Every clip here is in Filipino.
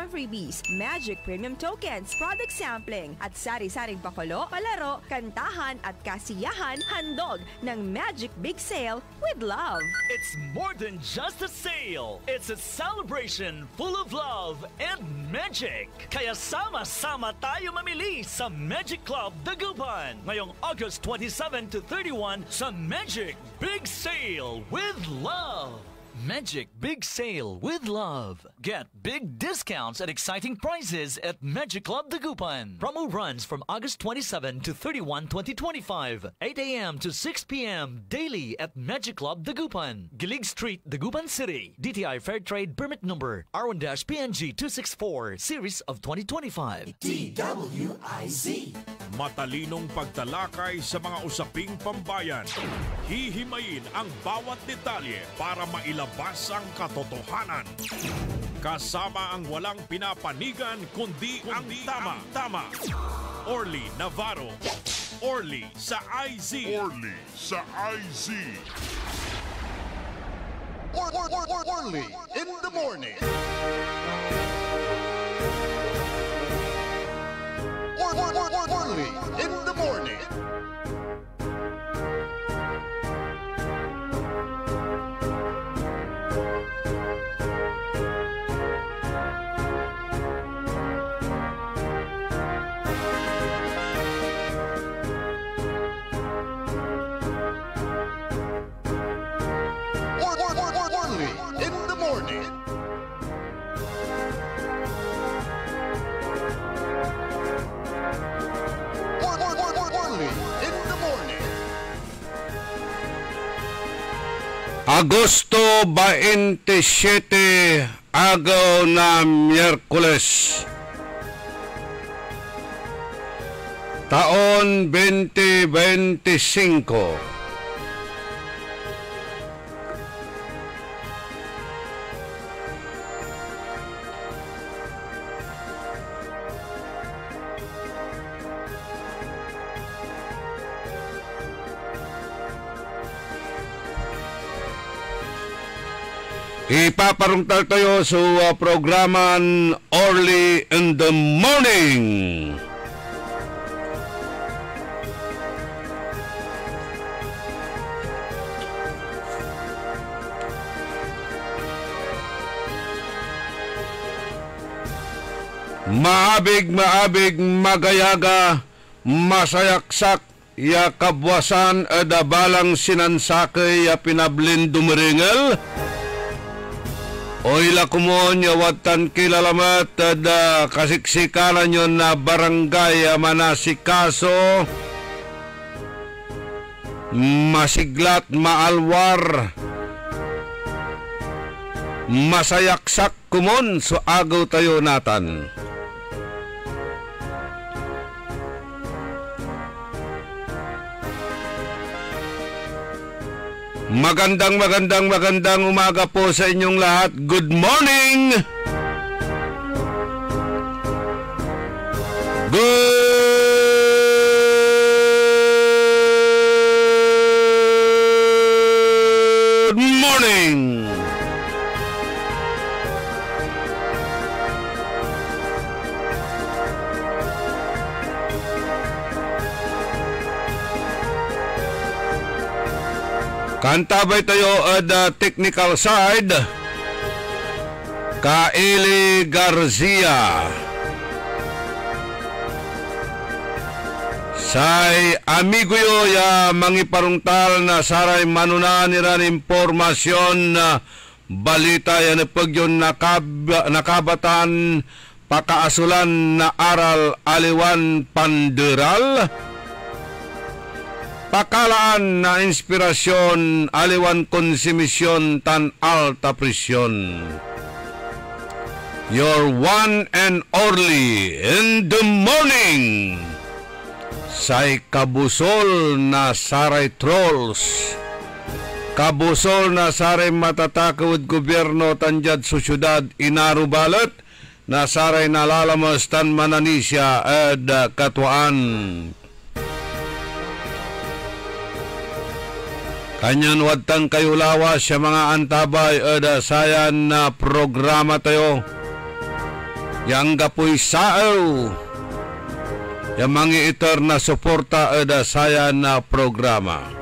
freebies, Magic Premium Tokens, product sampling, at sari-saring pakulo, palaro, kantahan at kasiyahan handog ng Magic Big Sale with Love. It's more than just a sale. It's a celebration full of love and magic. Kaya sama-sama tayo mamili sa Magic Club Dagupan ngayong August 27 to 31 sa Magic Big Sale with Love. Magic Big Sale with Love. Get big discounts and exciting prizes at Magic Club Dagupan. Promo runs from August 27 to 31, 2025. 8 a.m. to 6 p.m. daily at Magic Club Dagupan. Gilig Street, Dagupan City. DTI Fair Trade Permit Number R1-PNG 264 Series of 2025. DWIZ. Matalinong pagtalakay sa mga usaping pambayan. Hihimayin ang bawat detalye para mailabas ang katotohanan. Kasama ang walang pinapanigan kundi ang tama. Orly Navarro. Orly sa IZ. Orly sa IZ. Orly in the morning. Orly in the morning. Agosto 27, agaw na Miyerkules. Taon 2025. Ipaparungtal tayo sa programan Orly in the Morning. Maabig, magayaga, masayaksak, ya kabwasan, adabalang sinansakay, ya pinablin dumeringel. Oila kumon yawatan kilalamat da kasiksikanan nyo na barangay manasikaso masiglat maalwar masayaksak kumon so agaw tayo natan. Magandang umaga po sa inyong lahat. Good morning! Good morning! Kantabay tayo at technical side. Kaili Garcia. Say amigo yo ya mangiparungtal na saray manuna niran impormasyon na balita yan pagyon nakabatan pakaasulan na aral aliwan panderal. Pakalaan na inspirasyon, aliwan konsumisyon tan alta presyon. Your one and only in the morning. Say kabusol na saray trolls. Kabusol na saray matatakawid gobyerno tanjad sa syudad inarubalat na saray nalalamas tan mananisya ed katuan. Kanyan wadtang kayo lawas sa mga antabay eda sayan na programa tayo. yang gapoy sao yang mga itar na suporta ada saya na programa.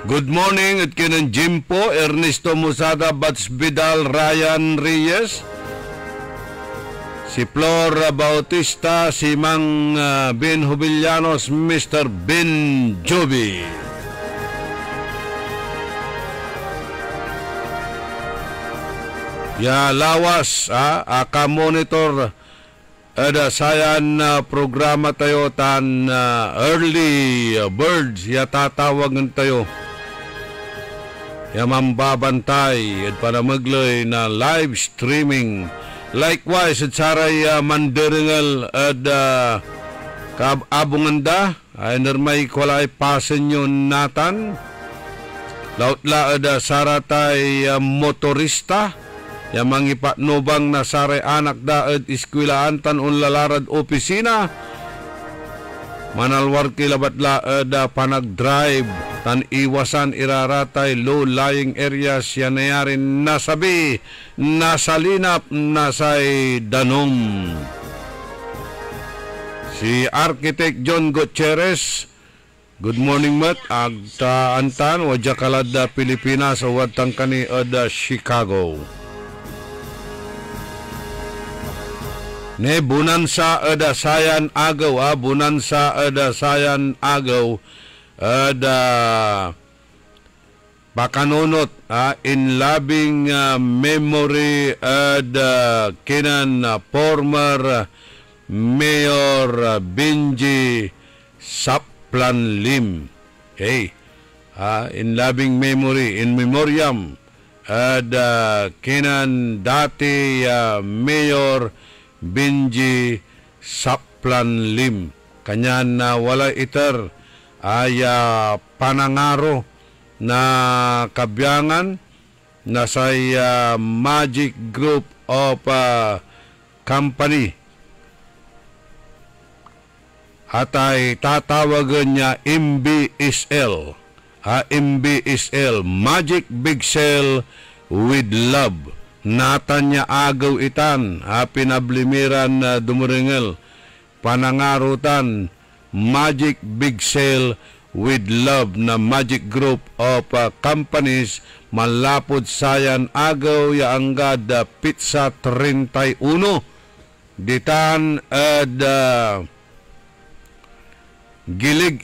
Good morning at kinan Jimpo, Ernesto Musada, Bats Vidal, Ryan Reyes, si Flor Bautista, si Mang Ben Jubillanos, Mr. Ben Joby. Ya lawas, aka monitor ada sayan programa tayo tan early birds ya tatawagan tayo. Ya mambabantay at panamagloy na live streaming. Likewise at saray mandaringal at kababunganda ay narmay kulay pasen yun natan. Lautla ada saratay motorista. Yang mangipa nubang na saray anak daad iskwilaan tan unlalarad opisina. Manalwar kilabat laad panag-drive tan iwasan iraratay low-lying areas yan nayari nasabi, nasalinap, nasay danom. Si Architect John Gutierrez, good morning mat, agta antan, wadya kalada Pilipinas, wadtang kani ada Chicago. Ne bunansa ada sayan agaw, bunansa ada sayan agaw, ada pakanunot in loving memory ada kinan former Mayor Benji Saplanlim. Okay. In loving memory, in memoriam ada kinan dati Mayor Benji Saplanlim. Kanyan na wala iter ay panangaro na kabyangan na say Magic Group of Company. At ay tatawagan niya MBSL. MBSL, Magic Big Sale with Love. Natan niya agaw itan, pinablimiran na dumuringel, panangarutan, Magic Big Sale with Love na Magic Group of Companies, malapod sayan agaw ya anggad pizza 31, ditan ad Gilig,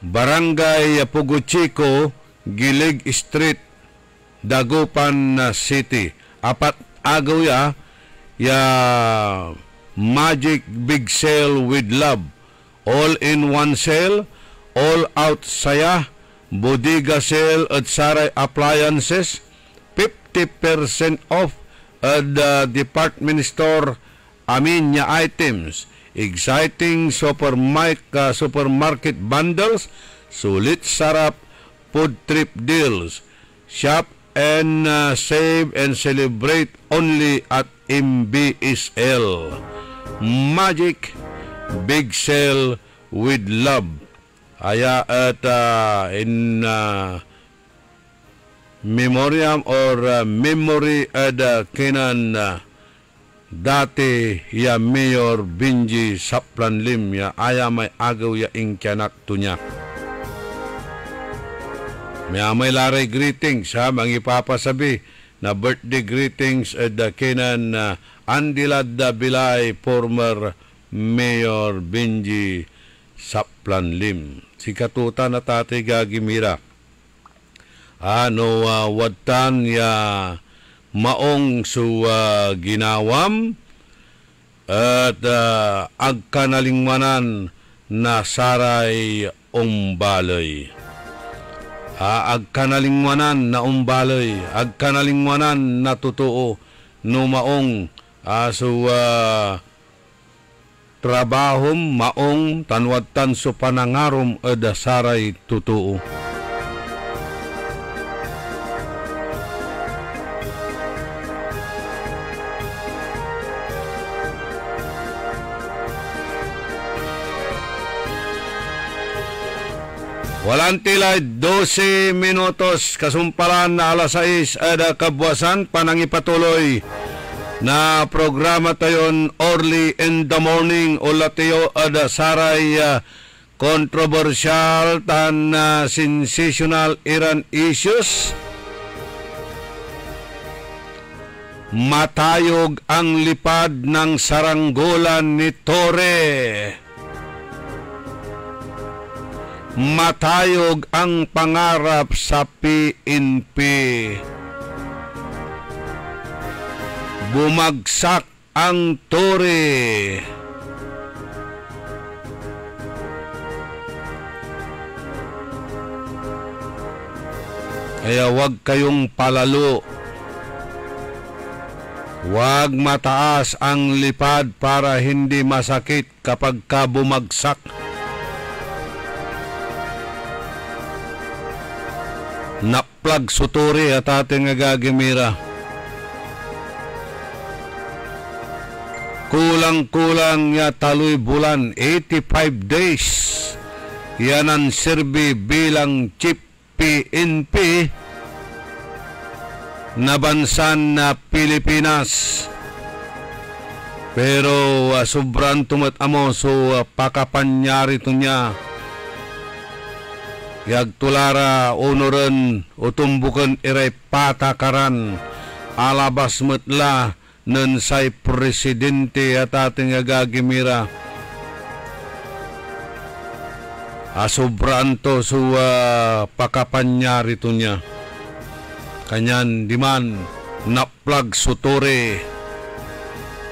Barangay Puguchiko, Gilig Street, Dagupan City. Apat agaw ya Magic Big Sale with Love. All in one sale, all out saya, bodega sale at saray appliances, 50% off at department store aminya items, exciting supermarket bundles, sulit sarap food trip deals. Shop and save and celebrate only at MBSL. Magic Big Sale with Love. Aya at in memoriam or memory at kinan dati ya Mayor Benji Saplanlim ya aya may agaw ya ingkyanak tunya. May laray greetings mangipapasabi na birthday greetings at kinan Andilad Bilay, former Mayor Benji Saplanlim. Si katuta na tatay Gagimira. Wadtan ya maong su ginawam at agkanalingmanan na saray umbalay. Agkanalingwanan na umbalay, agkanalingwanan na totoo, numaong trabahom maong tanwatan so panangarom ada saray totoo. Walang tilay 12 minutos kasumpalan na alas 6 ada kabwasan panangipatuloy na programa tayon early in the morning ulatiyo ada saray controversial tan sensational Iran issues. Matayog ang lipad ng saranggolan ni Torre. Matayog ang pangarap sa PNP. Bumagsak ang Torre. Kaya wag kayong palalo. Wag mataas ang lipad para hindi masakit kapag ka bumagsak. Naplag suturi at ating agagamira. Kulang-kulang ya taloy bulan, 85 days. Yan ang serbi bilang chief PNP na bansan na Pilipinas. Pero sobrang tumatamo so pakapanyari to niya. Yagtulara onoren utumbukan iray patakaran alabas metla nen say presidente at ating agagimira. Sobrang to so pakapanyari to niya. Kanyan diman naplag sutore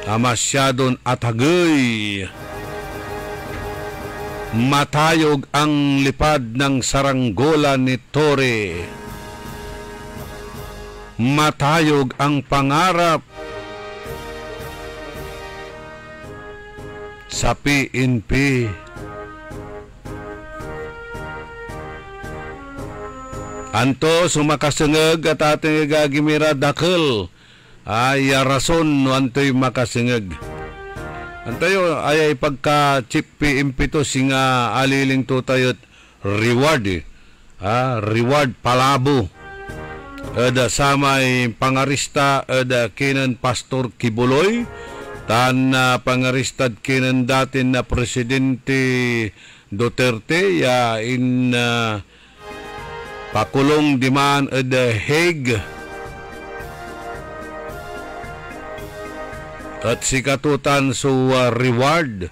amasyadon atagay. Matayog ang lipad ng saranggola ni Torre. Matayog ang pangarap sa PNP. Anto sumakasengeg at ating gagimira dakil ay rason no anto'y makasengeg. Antayo ay pagka chip PNP to singa aliling to tayot reward reward palabo. Ada samay pangarista ada kinan Pastor Kibuloy tan pangaristad kinan datin na Presidente Duterte ya in pakulong diman ada Hague. At sikatutan so reward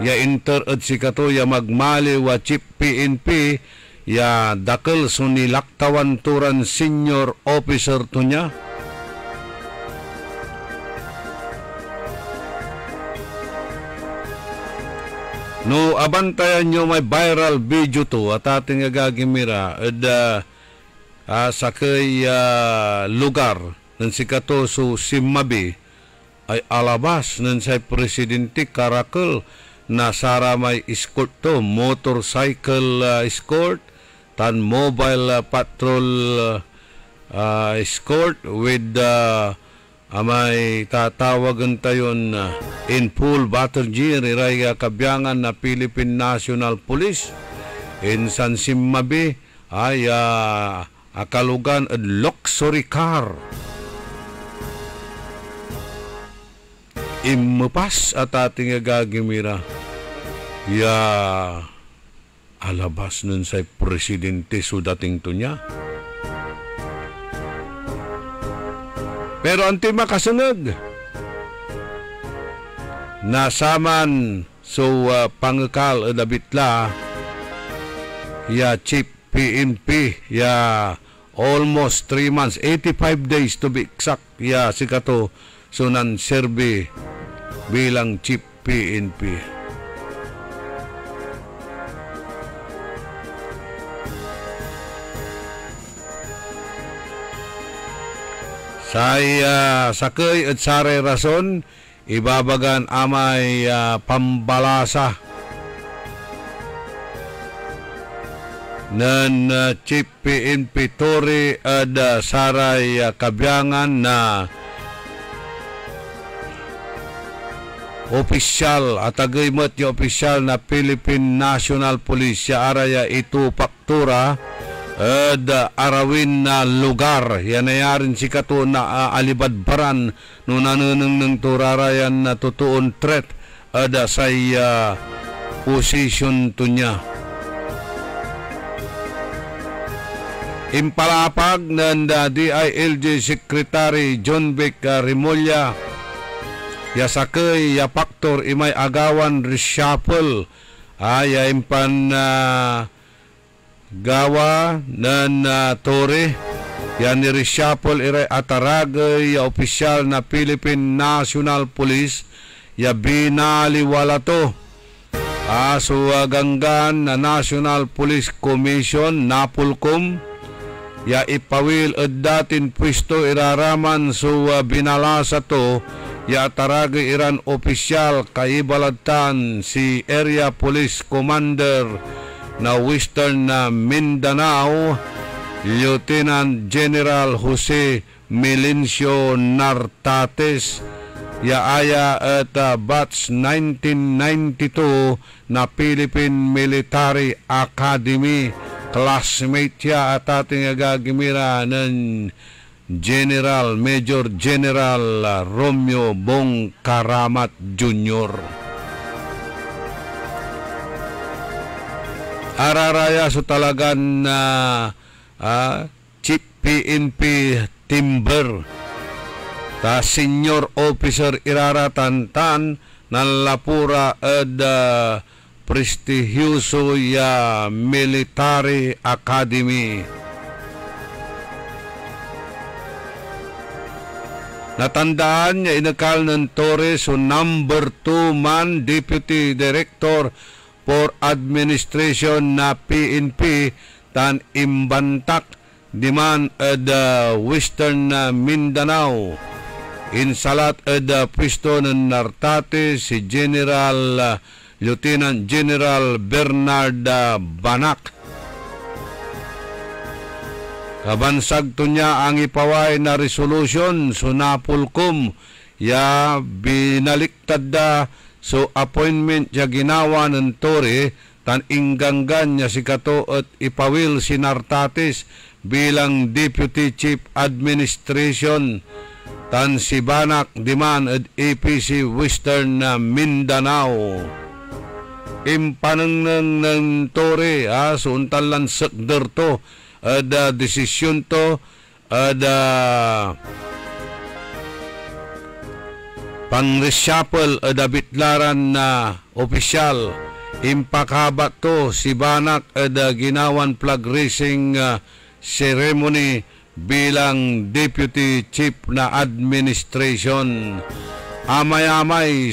ya inter at sikato ya magmali wa chip PNP ya dakil so nilaktawan turan senior officer to niya. No abantayan nyo may viral video to at ating agagimira sa kay lugar ng sikato so Simabi ay alabas ng say presidente karakol na sara may escort to motorcycle escort tan mobile patrol escort with may tatawagan tayon in full battle gear iray kabyangan na Philippine National Police in San Simabi ay akalugan at luxury car. Imupas at ating agagimira ya alabas nun sa presidente so dating to niya. Pero anti makasunod nasaman so pangakal adabitla ya chief PNP ya almost 3 months 85 days to be exact ya sikato so nan serbi bilang chief PNP. Saya sakay at saray rason ibabagan amay pambalasa nan chief PNP Torre at saray kabyangan na opisyal at agaymat yung opisyal na Philippine National Police ya araya ito paktura arawin na lugar yan na yarin si kato na alibadbaran no nanunang ng turarayan na tutuon threat say position to niya. Impalapag ng DILG Secretary John Vic Remulla yasakay ya faktor imay agawan reshuffle ya impan gawa ng tore yan ni reshuffle iray ataragay ya opisyal na Philippine National Police ya binaliwala to ganggan na National Police Commission Napolcom ya ipawil datin pwesto iraraman binalasa to ya taragay iran opisyal kaibalatan si Area Police Commander na Western Mindanao Lieutenant General Jose Melencio Nartates ya aya at batch 1992 na Philippine Military Academy classmate ya at ating agagimira ng Major General Romeo Bong Karamat Jr. Araraya so talagan na Chief PNP Timber ta Senior Officer iraratantan ng Lapura at prestigyoso ya Military Academy. Natandaan niya inakal ng Torres number 2 man Deputy Director for Administration na PNP tan imbantak diman Western Mindanao. Insalat pwesto ng Nartate si Lieutenant General Bernard Banak. Kabansag to niya ang ipaway na resolution Napolcom ya binaliktad appointment ya ginawa ng Tore tan inggangan niya si kato at ipawil si Nartates bilang Deputy Chief Administration tan si Banak diman at APC Western Mindanao. Impanang ng Tore suntal lang sakder to desisyon to pang-reshuffle bitlaran na opisyal impakabat to si Banak ginawan flag raising ceremony bilang Deputy Chief na Administration. Amay-amay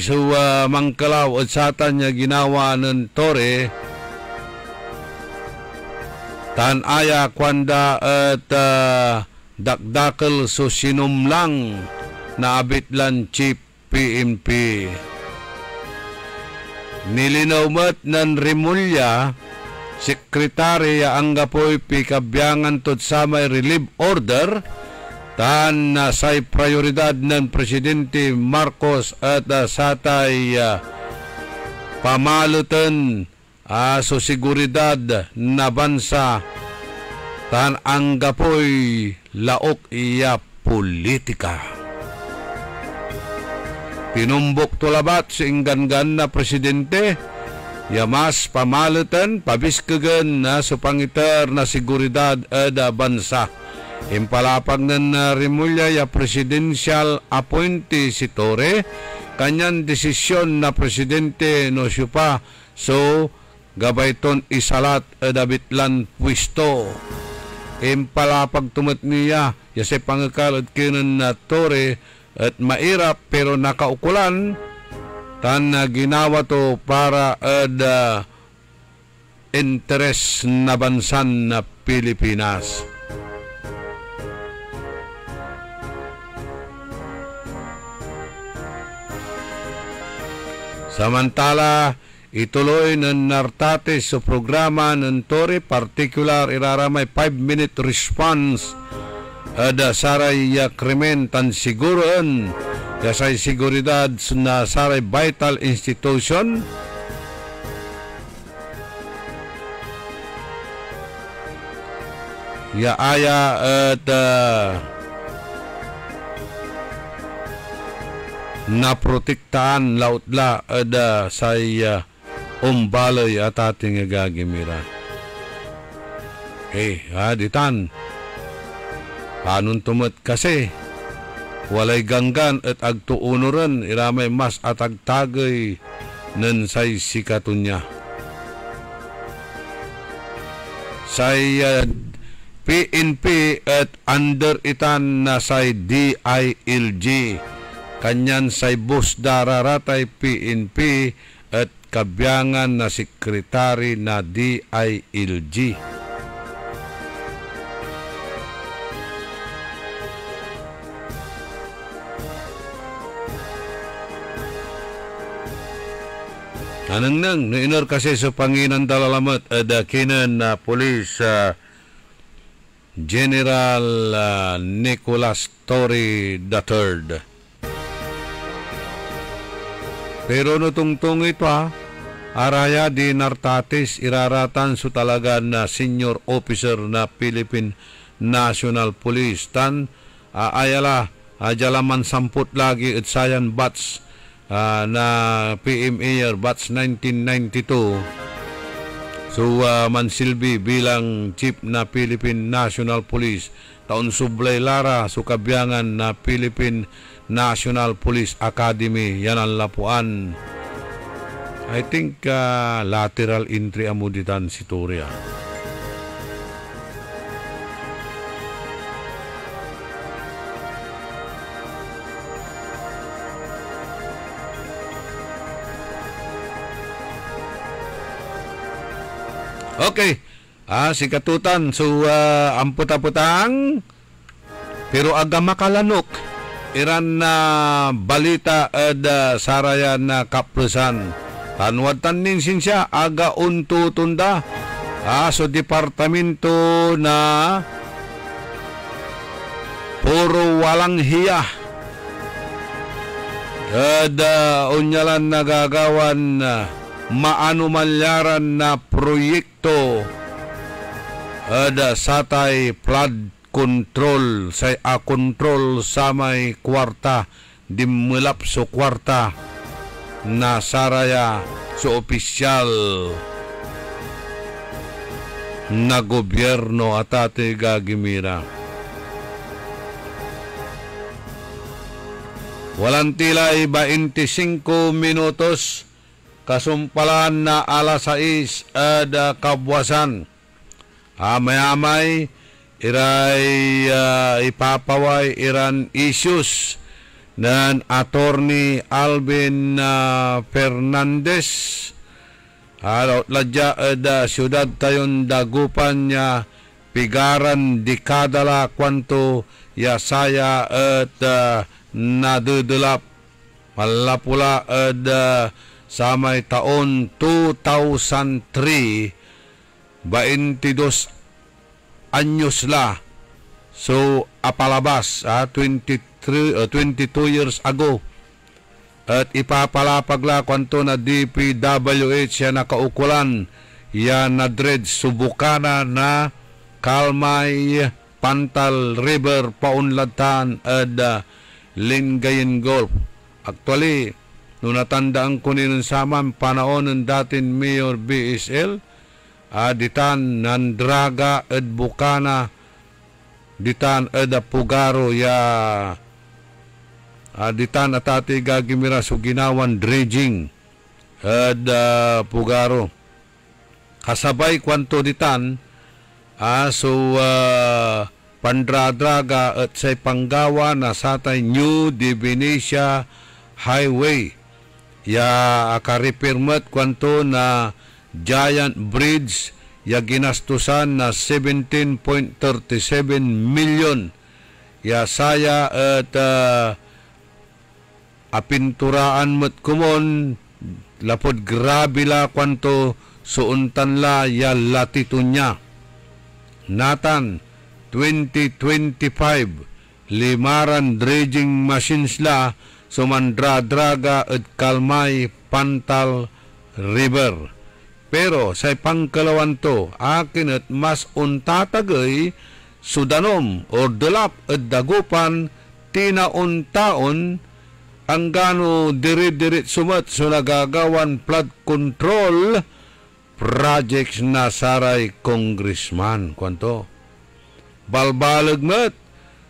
mangkalaw at satan niya ginawa ng Tore tan aya kwanda at dakdakal sinumlang na abitlan Chief PNP. Nilinawmat ng Remulla sekretary ang gapoy pikabyangan tot sa may relief order tan say prioridad ng Presidente Marcos at satay pamalutan seguridad na bansa tan ang gapoy laok iya politika. Tinumbok tulabat si inggangan na presidente yamas pamalutan pabiskagan na supangiter na seguridad ada bansa. Impalapag ng Remulla ya presidential appointee si Tore kanyan desisyon na presidente no siya pa gabayton isalat dabitlan pwisto. Impalapag tumat niya yase pangakalad kinan na Tore at mairap pero nakaukulan tan ginawa to para interes na bansan na Pilipinas. Samantala, ituloy ng Nartates sa programa ng Tore, particular iraramay 5-minute response saray krimen tan siguron ya sa seguridad na saray vital institution ya aya at naprotektaan lautla ada say umbalay at ating gagimira. Ditan panon tumet kasi walay ganggan at agtuunuran iramay mas atagtagay nan say sikatunya. Say PNP at under itan na say DILG kanyan say bus dararatay PNP at kabyangan na sekretary na DILG. Anang nainor kasi sa Panginan Dalalamat ada kinan na police General Nicholas Torre III. Pero nutungtung ito araya di Nartatis iraratan su talaga na senior officer na Philippine National Police tan ayala ajalaman samput lagi at sayan batch na PMA batch 1992 so mansilbi bilang chief na Philippine National Police taon sublay lara sukabyangan na Philippine National Police Academy yan ang lapuan. I think lateral entry amuditan si Toria. Okay. Si Katutan. So, amputaputang. Pero aga makalanok. Iran na balita at sarayan na kapresan. Tanwad tanin siya. Aga unto tunda. So, departamento na puro walang hiya. At unyalan nagagawan maanumalyaran na proyekto ada satay flood control say control sa may kwarta dimulap so kwarta na saraya so opisyal na gobyerno at ate gagimira. Walang tilay 25 minutos kasumpalan na alas 6 ada kabwasan. May-amay iray ipapaway iran issues ng attorney Alvin Fernandez. Ladya ada siyudad tayon dagupan niya pigaran dekadala kwanto yasaya at nadudulap malapula ada sa may taon 2003, 22 anyos la. So, apalabas, 22 years ago. At ipapalapag la kwanto na DPWH yan nakaukulan, yan na dred subukana na Kalmay, Pantal River, Paunlatan, at Lingayen Gulf. Actually, nung natandaan ko nilong samang panahon ng dating Mayor BSL, ditan nandraga at bukana, ditan at pugaro ya, ditan at ati gagimira so ginawan dredging at pugaro. Kasabay kwanto ditan, so pandradraga at say panggawa na satay New Divinesia Highway. Ya akaripirmat kwanto na giant bridge ya ginastusan na 17.37 million. Ya saya at apinturaan mat kumon lapod grabe la kwanto suuntan la ya latitunya. Natan 2025 limaran dredging machines la sumandra-draga at kalmay Pantal River. Pero sa pangkalawan to, akin at mas untatagay sudanom o delap at dagupan tinaon-taon ang gano diri-dirit sumat so nagagawan flood control projects na saray congressman. Kwanto? Balbalag met,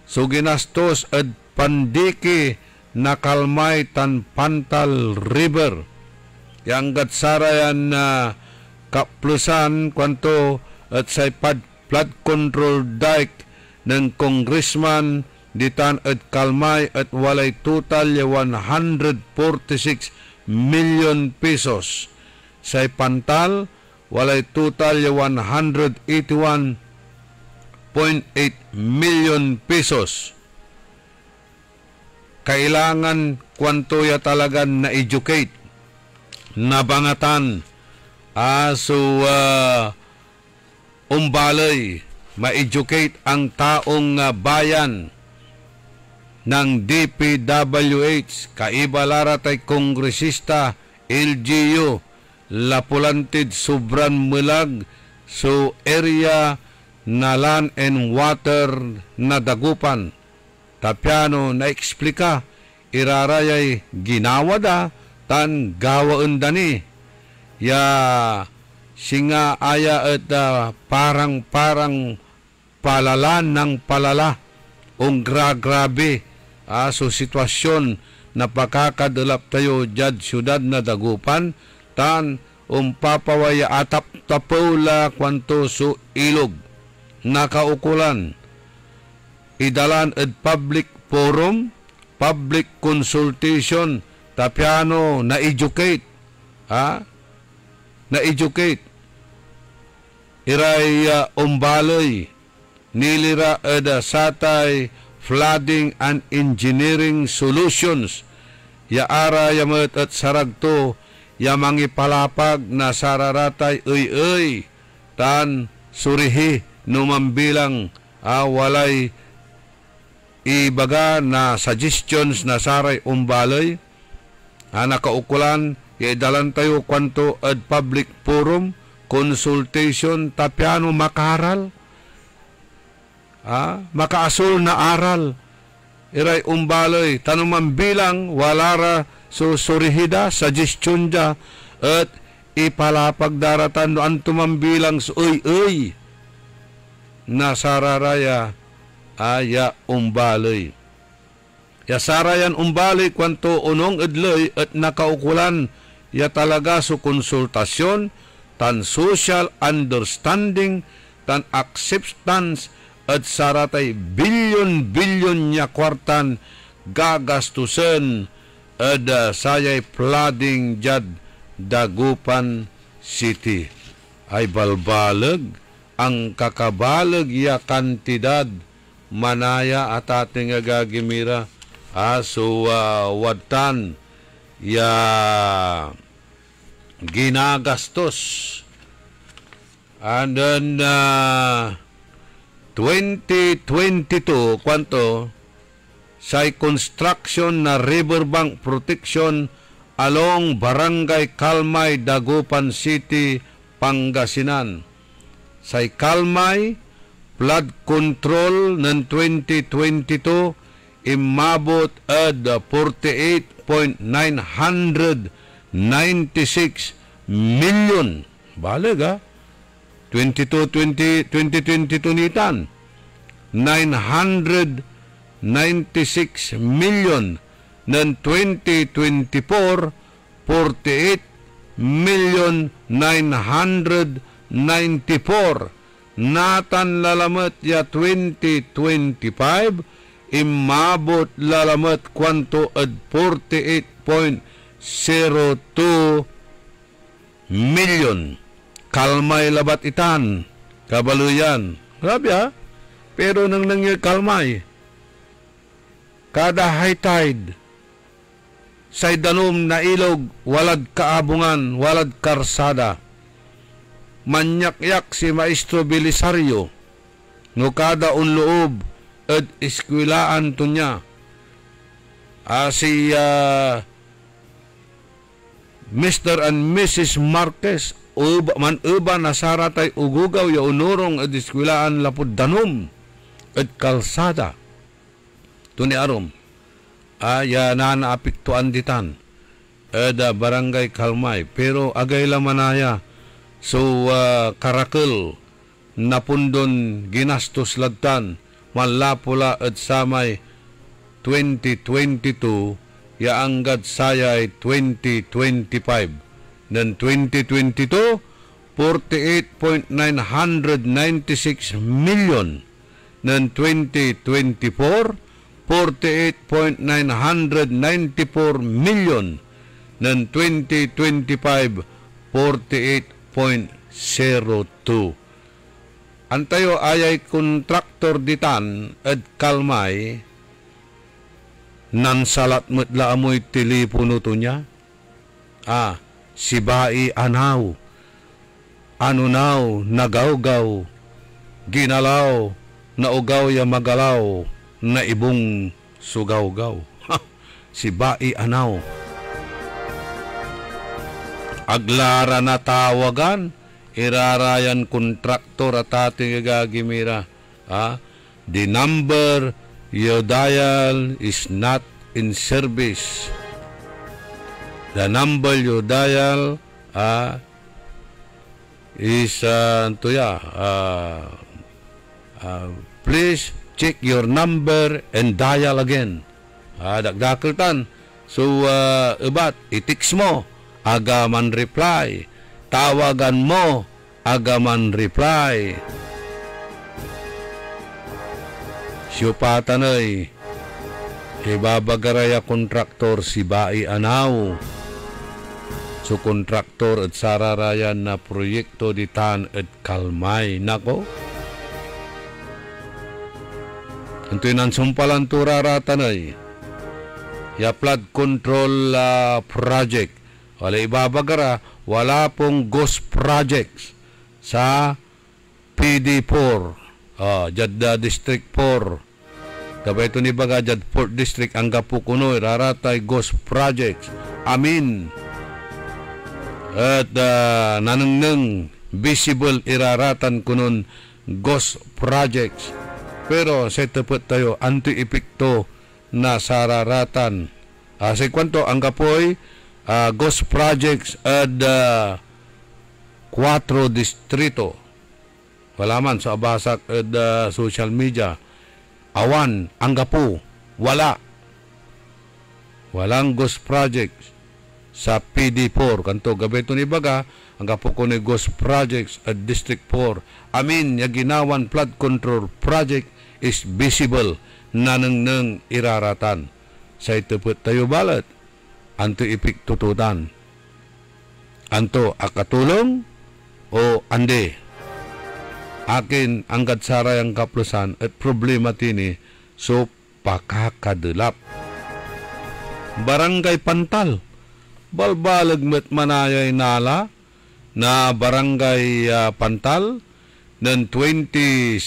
so ginastos at pandiki na kalmay tan Pantal River. Yang gatsarayan na kaplusan kwanto at sa flood control dike ng congressman ditan at kalmay at walay total 146 million pesos. Sa Pantal, walay total 181.8 million pesos. Kailangan kwanto ya talagang na-educate, nabangatan, umbalay, ma-educate ang taong bayan ng DPWH, kaibalara tay kongresista, LGU, Lapulantid, Subran Mulag, so area na land and water na dagupan. Tapyano na eksplika, irarayay ginawa da, tan gawaan dani. Ya singa aya at parang palala ng palala. Ong grabe. So sitwasyon na pakakadalap tayo dyan syudad na dagupan, tan papawaya atap tapula kwanto so ilog. Nakaukulan, idalan at public forum, public consultation, tapyano na-educate, na-educate, iray umbaloy, nilira at satay flooding and engineering solutions, yaara yamat at saragto, yamangi palapag na sararatay uy tan surihi, numambilang walay ibaga na suggestions na saray umbalay nakaukulan idalan tayo kwanto at public forum consultation tapyano makaral makaasul na aral iray umbalay tanumambilang walara susurihida suggestion da at ipalapag daratan no antumambilang uy na sararaya aya umbalay. Ya sarayan umbalay kwanto unong idloy at nakaukulan ya talaga su konsultasyon tan social understanding tan acceptance at saratay bilyon nya kwartan gagastusen at sayay flooding jad Dagupan City. Ay balbalag ang kakabalag ya kantidad manaya at ating agagimira watan ya ginagastos. And then 2022 kwanto sa construction na riverbank protection along Barangay Kalmay, Dagupan City, Pangasinan. Sa Kalmay, flood control ng 2022 imabot at 48.996 million. Balag 2022 nitan. 996 million ng 2024 48,994 natan lalamat ya 2025 imabot lalamat kwanto ad 48.02 million. Kalmay labat itan kabaluyan. Grabe pero nang kalmay kada high tide sa danom na ilog walad kaabungan, walad karsada. Manyak-yak si Maestro Belisario no kada unloob at eskwilaan to niya si Mr. and Mrs. Marquez uba nasara tay ugugaw ya unurong at iskwilaan lapod danom at kalsada. Tuni arom. Ya nanaapiktuan ditan. Ada barangay Kalmay. Pero agay lamanaya. So karakal napundon ginastos lagtan. Malapula at samay 2022 yaanggad sayay 2025. Ng 2022, 48.996 million. Ng 2024, 48.994 million. Ng 2025, 48.02. Antayo ayay kontraktor ditan at Kalmay nan salat metla amoy telepono to niya. Si Bai anaw. Ano naw nagawgaw. Ginalaw na ugaw ya magalaw na ibong sugawgaw. Si Bai anaw. Aglara na tawagan. Irarayan kontraktor at ating gagimira. The number you dial is not in service. The number you dial is please check your number and dial again. Dagdakeltan. So ubat itiks mo agaman reply. Tawagan mo, agaman reply. Siyo patanay, ibabagaray kontraktor si Bai anaw. So kontraktor at sararayan na proyekto ditan at Kalmay. Nako? Anto'y nansumpalan turaratanay. Ya flood control project. Wala ibabagara, wala pong ghost projects sa PD4, Jadda District 4. Kapag ito ni baga, Jad 4th District, ang Gapukunoy, raratay ghost projects. Amin. At nanangnang visible iraratan kunon ghost projects. Pero sa tapat tayo, anti-epekto na sararatan. Sa kwanto, ang Gapoy, ghost projects at 4 distrito. Wala man sa abasak at social media. Awan, Anggapu, wala. Walang ghost projects sa PD4. Kanto, gabeto ni baga, Anggapu ko ni ghost projects at District 4. Amin, ya ginawan flood control project is visible nanang iraratan. Sa itupot tayo balat. Anto ipik tututan. Anto akatulong o ande. Akin angkat saray ang kaplusan at problema tini so pakakadulap. Barangay Pantal. Balbalag met manayay nala na barangay Pantal ng 2016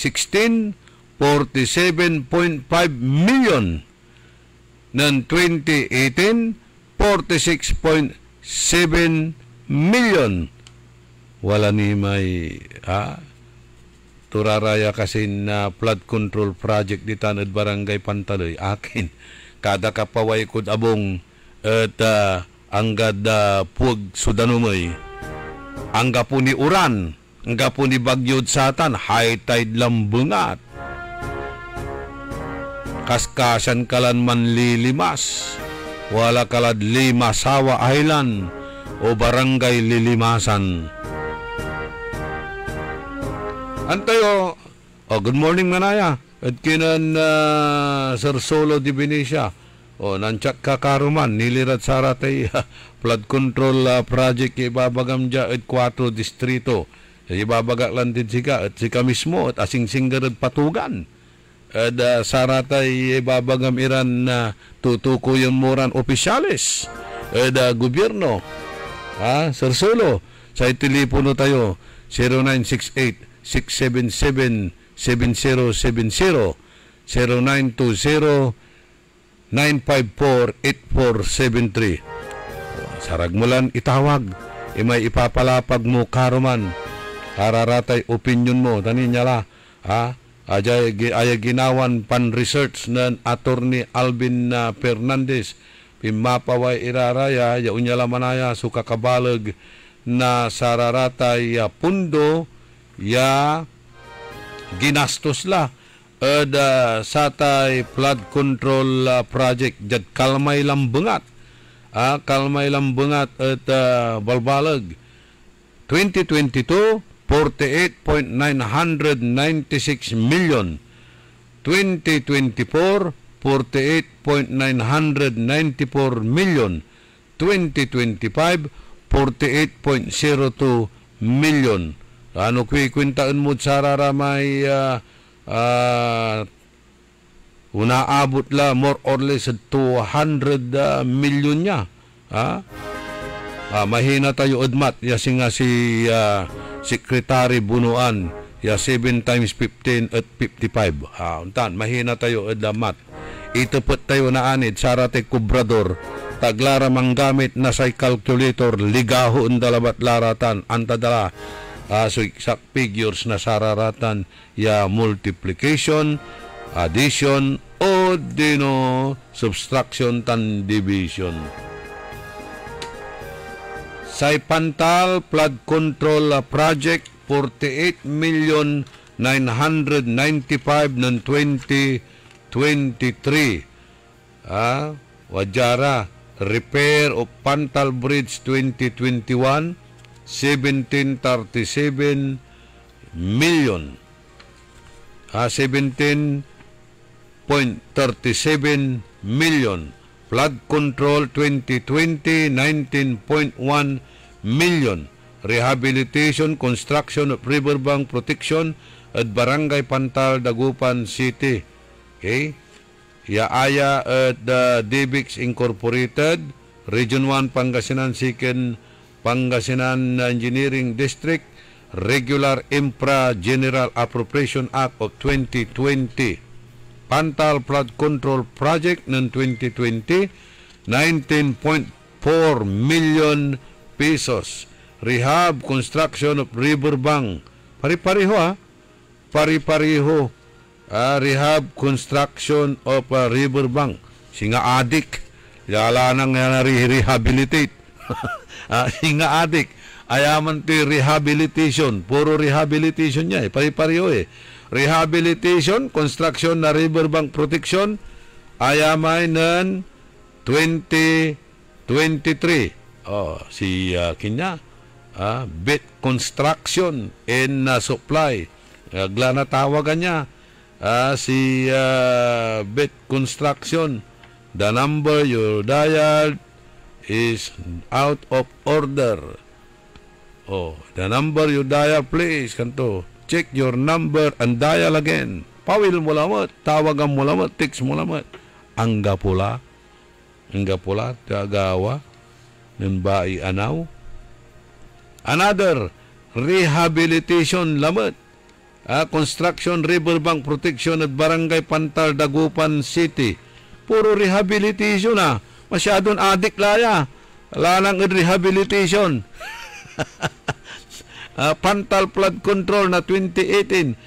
47.5 million. Ng 2018 46.7 million. Wala ni may turaraya kasi na flood control project di tanad barangay Pantaloy. Akin kada kapaway kud abong at anggad puwag sudanumoy. Angga po ni uran, angga po ni bagyod satan, high tide lambungat. Kaskasan kalan man lilimas. Wala kalad Limasawa Island o Barangay Lilimasan. Antayo, good morning manaya. At kinan Sir Solo di Benicia. Nanchat kakaruman, nilirat saratay flood control project ibabagam dya at 4 distrito. Ibabagak lang din sika at sika mismo at asing-singgar at patugan. At saratay ibabagam iran na tutuko yung moran opisyalis at gobyerno. Sir Solo, sa telepono tayo 0968-677-7070 0920-970-7070 0917-954-8473. Sarag mo lang itawag. May ipapalapag mo karuman. Kararatay opinion mo. Tani niya la. Ay ginawan pan-research ng Attorney Alvin Fernandez. Pimapaway iraraya. Yaon niya la manaya. So kakabalag na sararatay pundo. Ya ginastos la. Satay flood control project. Jad kalmay lambengat. Kalmay lambengat at balbalag. 2022, 48.996 million. 2024, 48.994 million. 2025, 48.02 million. Ano kwintaan mo sararamay unaabot la more or less 200 million niya. Mahina tayo udmat. Yasi nga si Secretary Bunuan. 7 times 15 at 55. Untan, mahina tayo udmat. Itupot tayo na anid. Sarate kubrador. Taglara manggamit na say calculator. Ligaho ang dalabat laratan. Antadala. So exact figures na sararatan. Multiplication, addition, o dino subtraction tan division. Sa Pantal Flood Control Project 48,995 ng 2023. Wajara Repair of Pantal Bridge 2021 1737 million. 17.37 million. Flood Control 2020, 19.1 million. Rehabilitation, Construction of Riverbank Protection at Barangay Pantal, Dagupan City. Okay? Yaaya at DBIX Incorporated, Region 1 Pangasinan, Siken Pangasinan Engineering District, Regular Infra General Appropriation Act of 2020. Pantal Flood Control Project ng 2020, 19.4 million pesos. Rehab, Construction of Riverbank. Pari-pariho Pari-pariho. Rehab, Construction of Riverbank. Singa adik. Yala nang rehabilitate. Singa adik. Ayaman ti rehabilitation. Puro rehabilitation niya. Pari-pariho Rehabilitation, construction na riverbank protection, ayamay ng 2023. Si Kinya, bit construction and supply. Glana tawagan niya, si bit construction. The number you dialed is out of order. The number you dial, please, kanto. Check your number and dial again. Pawil mo lamot, tawagan mo lamot, text mo lamot. Angga pula, tagawa, ng bai anaw. Another, rehabilitation lamot. Construction, riverbank protection at Barangay Pantal, Dagupan City. Puro rehabilitation Masyadong adik laya. Lanang rehabilitation. Pantal Flood Control na 2018,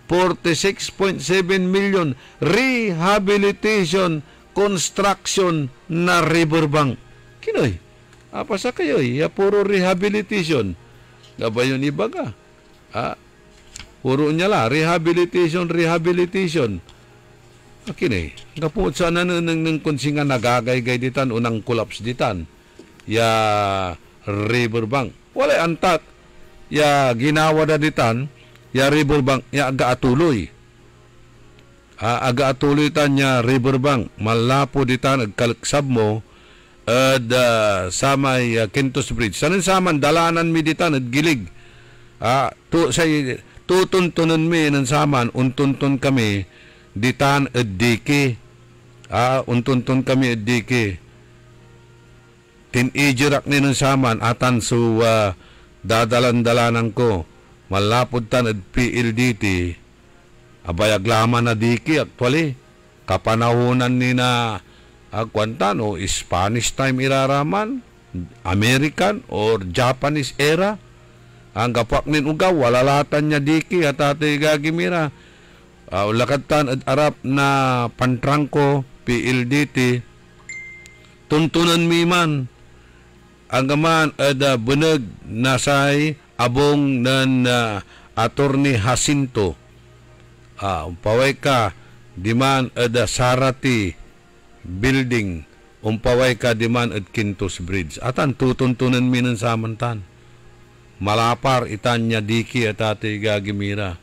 46.7 million. Rehabilitation, construction na riverbank. Kinoy, apasa kayo puro rehabilitation. Gabayon iba ka. Puro niya la, rehabilitation. Kinoy, kaput sana ng konsinga nagagay-gay ditan, unang collapse ditan. Riverbank. Wala antat. Ginawa na ditan, riverbank, aga-atuloy. Aga-atuloy tan riverbank. Malapo ditan, agkalaksab mo, samay Quintos Bridge. Saman, dalanan mi ditan, at gilig. Tutuntunan mi ng saman, untuntun kami, ditan at diki. Untuntun kami at diki. Teenagerak ni ng saman, atan dadalan-dalanan ko, malapod tan at PLDT, abayaglaman na diki actually, kapanahunan ni na Kwantan o Spanish time iraraman, American or Japanese era. Ang gapak nin ugaw, walalatan niya diki at ato'y gagimira. Ulakatan at arap na pantrangko, PLDT, tuntunan miman. Ang gaman ada bunag nasay abong nan Attorney Jacinto. Umpaway ka, diman ada Sarati Building, umpaway ka diman at Quintos Bridge. Atan tutuntunan minan samantan. Malapar itan niya diki at ati gagimira.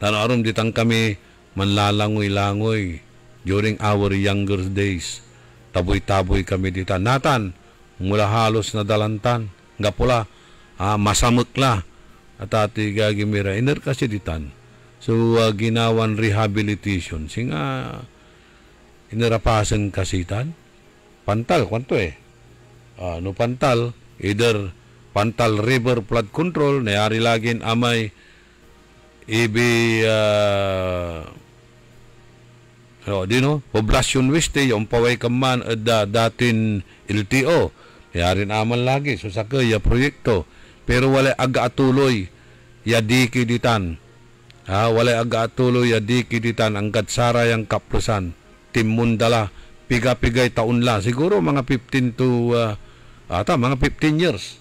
Tanarom ditang kami manlalangoy-langoy during our younger days. Taboy-taboy kami ditan. Natan, mula halos na dalantan. Nga pula, masamot la. At ati gagimira. Iner kasi ditan. So, ginawan rehabilitation. Singa, inarapasan kasitan. Pantal, kwanto no pantal, either Pantal River Flood Control, nayari lagin amay Poblacion Weste, yung paway kaman datin LTO. Nayari aman lagi, so sa kaya proyekto. Pero wala aga-atuloy, yadiki ditan. Wala aga-atuloy, yadiki ditan, ang gatsara yung kaplusan. Timundala, piga-pigay taon la. Siguro mga 15 to, mga 15 years.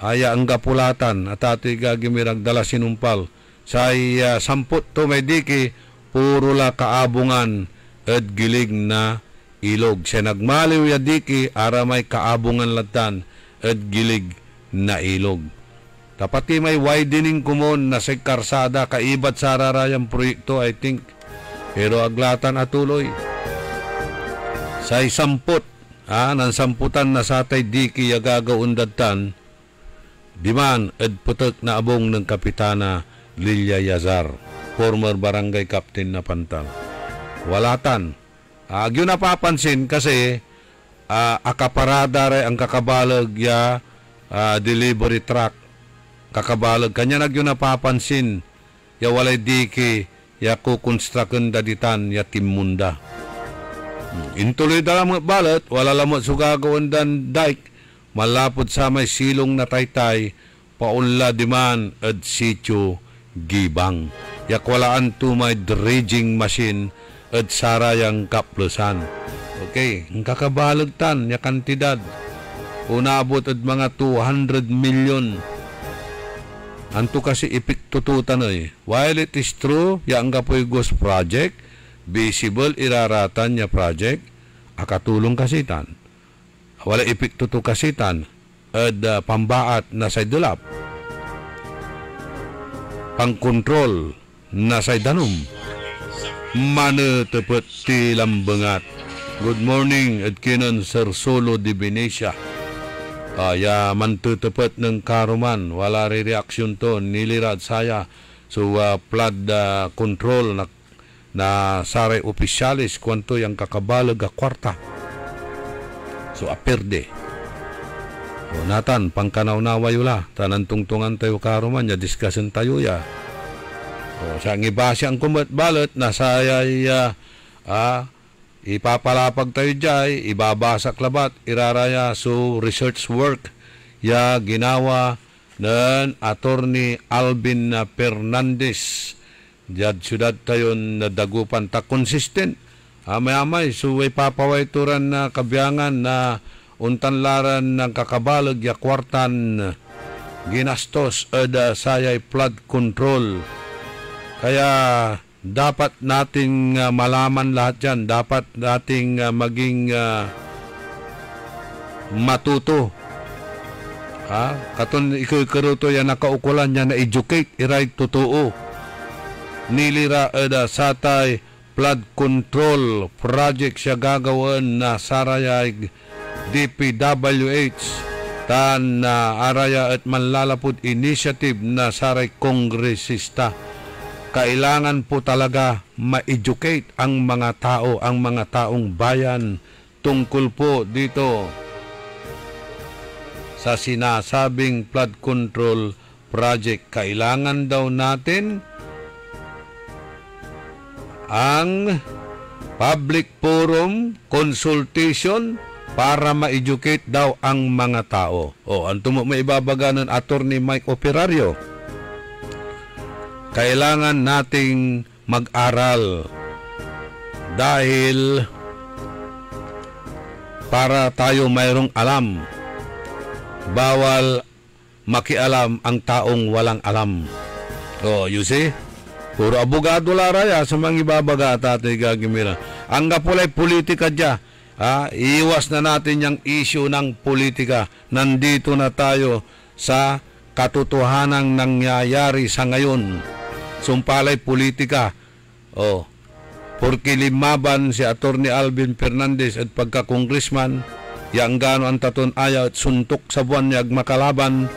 Aya ang gapulatan at ati gagimirag dala sinumpal. Say samput to may diki, puro la kaabungan at gilig na ilog. Siya nagmaliw ya diki, ara may kaabungan latan at gilig na ilog. Tapati may widening kumon na sa karsada, kaibat sa ararayang proyekto, I think. Pero aglatan atuloy. Say samput, nan samputan na satay diki ya gagaundatan, diman ed putek na abong ng Kapitana Lilia Yazar, former barangay captain na Pantal. Walatan. Agyo napapansin kasi akaparada rin ang kakabalag ya delivery truck. Kakabalag. Kanya nagyo napapansin ya walay diki ya kukonstruction daditan ya Timunda. Intuloy dalam balat, wala lamot sugagawan dan dike, malapot sa may silong na taytay, paunla diman at sityo gibang. Yakwalaan to may dredging machine at sarayang kaplusan. Okay, ang kakabalagtan, ya kantidad, unabot at mga 200 million. Anto kasi ipiktututan while it is true, ya ang kapoy ghost project, visible iraratan ya project, akatulong kasitan. Wala ipiktuto kasitan at pambaat na say dulap, pangkontrol na say danum, manetepet ti lambengat. Good morning at kinan Sir Solo de Venecia. Ya mantetepet ng karuman, wala reaksyon to, nilirad saya. So flood control na saray opisyalis kwanto yung kakabalag a kwarta. So, aperde. O, natan, pangkanaw-nawa yula. Tanan tungtungan tayo karuman, ya discussion tayo ya. O, sa ngibasya ang kumat-balat, nasayay ipapalapag tayo jay, ibabasak labat, iraraya. So, research work, ya ginawa ng Attorney Alvin Fernandez. Diyad syudad tayo na dagupan ta consistent. Amay-amay, so ipapaway turan na kabiyangan na untanlaran ng kakabalag ya kwartan ginastos ada sayay flood control. Kaya dapat nating malaman lahat yan. Dapat nating maging matuto. Katon ikaruto yan nakaukulan yan na educate, iray totoo. Nilira ada satay flood control project siya gagawin na sarayay DPWH tan araya at manlalapod initiative na saray kongresista. Kailangan po talaga ma-educate ang mga tao, ang mga taong bayan tungkol po dito sa sinasabing flood control project. Kailangan daw natin ang public forum, consultation, para ma-educate daw ang mga tao. O, anto mo maibabaga ng Attorney Mike Operario? Kailangan nating mag-aral dahil para tayo mayroong alam. Bawal makialam ang taong walang alam. O, you see? Puro abogado laraya sa mga ibabaga at Tatay Gagimira. Ang kapulay politika dya. Iiwas na natin yung issue ng politika. Nandito na tayo sa katotohanang nangyayari sa ngayon. Sumpalay politika. Porque limaban si Attorney Alvin Fernandez at pagka-congressman, yang gano ang taton ayaw at suntok sa buwan niya makalaban,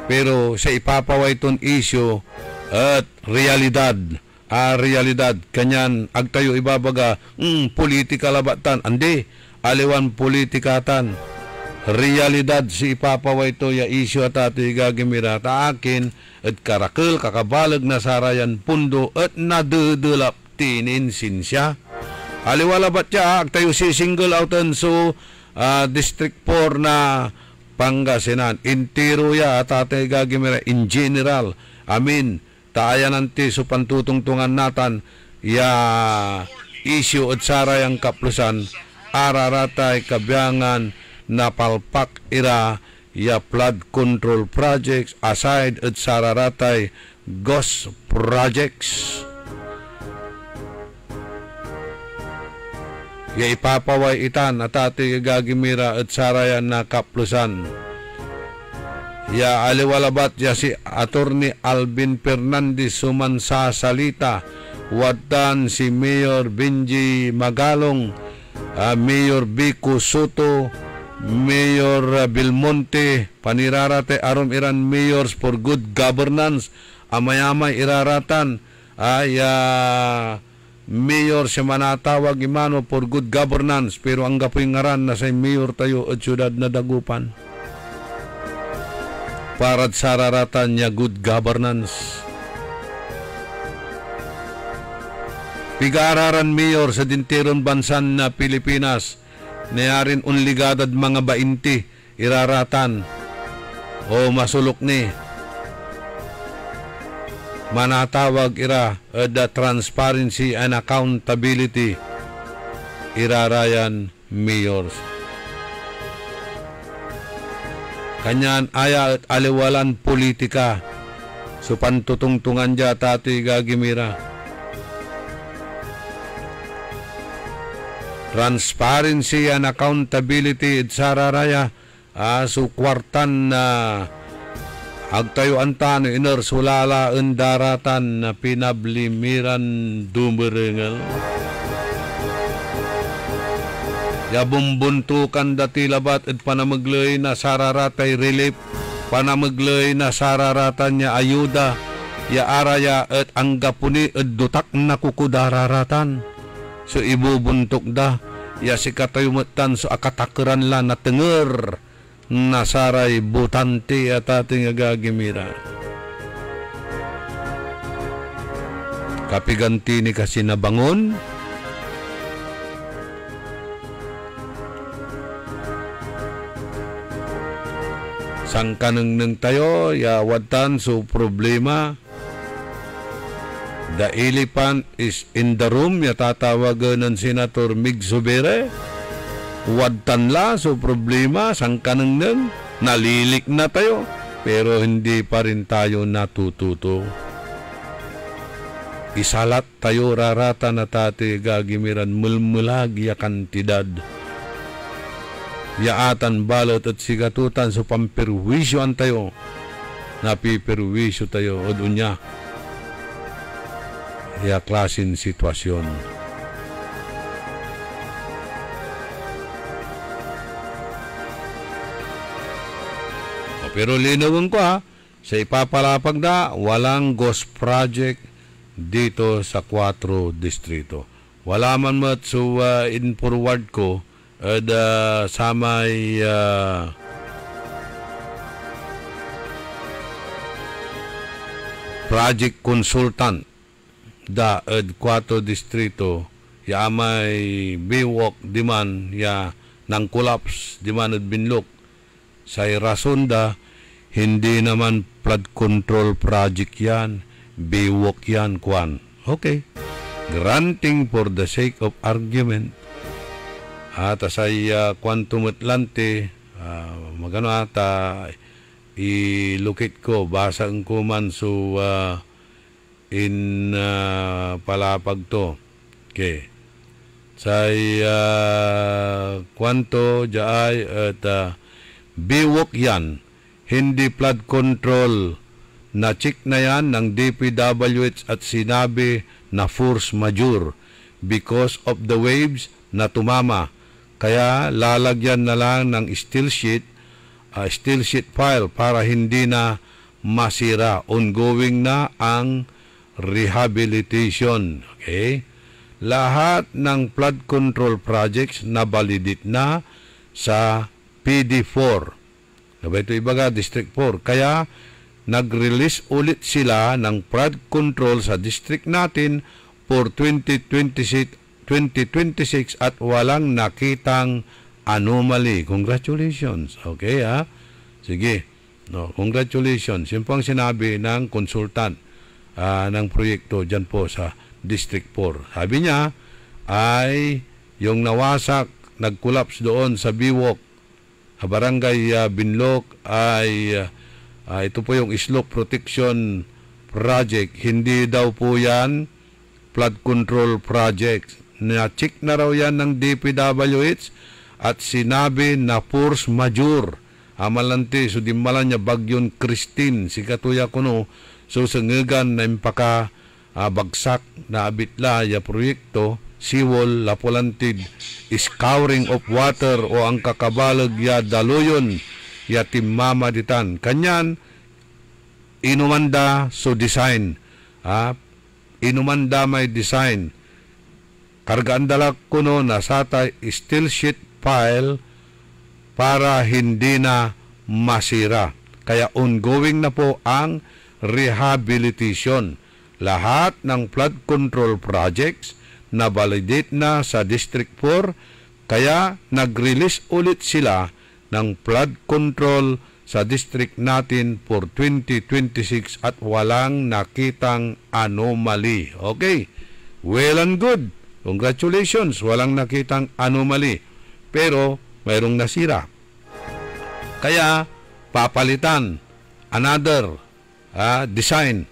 pero sa ipapaway ton issue at realidad. Realidad. Kanyan, agtayo ibabaga, politika labatan. Andi, aliwan politikatan. Realidad si ipapaway to ya issue at Tatay Gagimira. Ta akin, at karakil, kakabalag na sarayan pundo, at nadudulap tinin sinsya. Aliwala ba't siya, agtayo si single outan so District 4 na Pangasinan. Intiro ya at Tatay Gagimira in general. Amin. Taaya nanti so pantutungtungan natan ya issue at sarayang kaplusan araratay kabyangan na palpak ira ya flood control projects aside at sararatay ghost projects ya ipapaway itan at Tatay Gagimira at sarayan na kaplusan. Ya aliwalabat ya si Attorney Alvin Fernandez sumansasalita, wadan si Mayor Benji Magalong, Mayor Vico Soto, Mayor Belmonte, panirarate arom iran mayors for good governance, amayamay iraratan mayor siya manatawag imano for good governance, pero ang gapoy ngaran na sa mayor tayo at syudad na Dagupan. Para sararatan niya good governance. Pigararan mayor sa dinteron bansan na Pilipinas, nayarin unligadad mga 20 iraratan o masulok ni manatawag ira the transparency and accountability irarayan mayors. Kanyan aya at aliwalan politika so pantutungtungan dya Tatay Gagimira. Transparency and accountability at sararaya so kwartan na agtayo antano iner sulala en daratan na pinablimiran dumerengal. Ya bumbuntukan dati labat at panamaglay na sararatay relief, panamaglay na sararatan niya ayuda, ya araya at anggapuni at dutak na kukudararatan. So ibubuntok da, ya si katayumatan so akatakaran la na tenger, na saray butante at ating Gagimira. Kapiganti ni kasi nabangon, sangkaneng tayo, ya watan so problema. The elephant is in the room, ya tatawagan ng Senator Mig Zubere. Watan la so problema, sangkaneng nalilik na tayo, pero hindi pa rin tayo natututo. Isalat tayo rarata na Tatay Gagimiran mulmulag ya kantidad. Yaatan balot at sigatutan so pamperwisyoan tayo, napiperwisyo tayo o dunya ya klasin sitwasyon. Pero linawin ko sa ipapalapag na walang ghost project dito sa 4 distrito. Wala man mat so in forward ko sa may project consultant da 4 distrito ya may biwok di man ya nang collapse di man at binlok sa rason da hindi naman flood control project yan, biwok yan kwan. Okay, granting for the sake of argument at asay quantum atlante magano ata ilukit ko basang ko man so in palapag to. Okay. Say kwanto jaay at biwok yan, hindi flood control. Na-check na yan ng DPWH at sinabi na force majeure because of the waves na tumama. Kaya lalagyan na lang ng steel sheet pile para hindi na masira. Ongoing na ang rehabilitation. Okay? Lahat ng flood control projects na validate na sa PD4. Ito ibaga, District 4. Kaya, nag-release ulit sila ng flood control sa district natin for 2026 at walang nakitang anomaly. Congratulations. Okay, ha? Sige. No, congratulations. Yun po ang sinabi ng consultant ng proyekto dyan po sa District 4. Sabi niya ay yung nawasak, nag-collapse doon sa Biwok, Barangay Binlok ay ito po yung slope protection project. Hindi daw po yan flood control project. Na-check na raw yan ng DPWH at sinabi na force majeure. Amalanti, so dimmalan niya bagyon Christine, si Katuya Kuno, so sangigan na impaka bagsak na abitla ya proyekto, seawall, lapulantid, scouring of water o ang kakabalag ya daluyon ya timama ditan. Kanyan, inumanda so design. Inumanda may design. Kargaan dalak kuno na satay steel sheet pile para hindi na masira. Kaya ongoing na po ang rehabilitation. Lahat ng flood control projects na validate na sa District 4, kaya nag-release ulit sila ng flood control sa district natin for 2026 at walang nakitang anomaly. Okay, well and good. Congratulations, walang nakitang anomaly. Pero mayroong nasira. Kaya papalitan another design.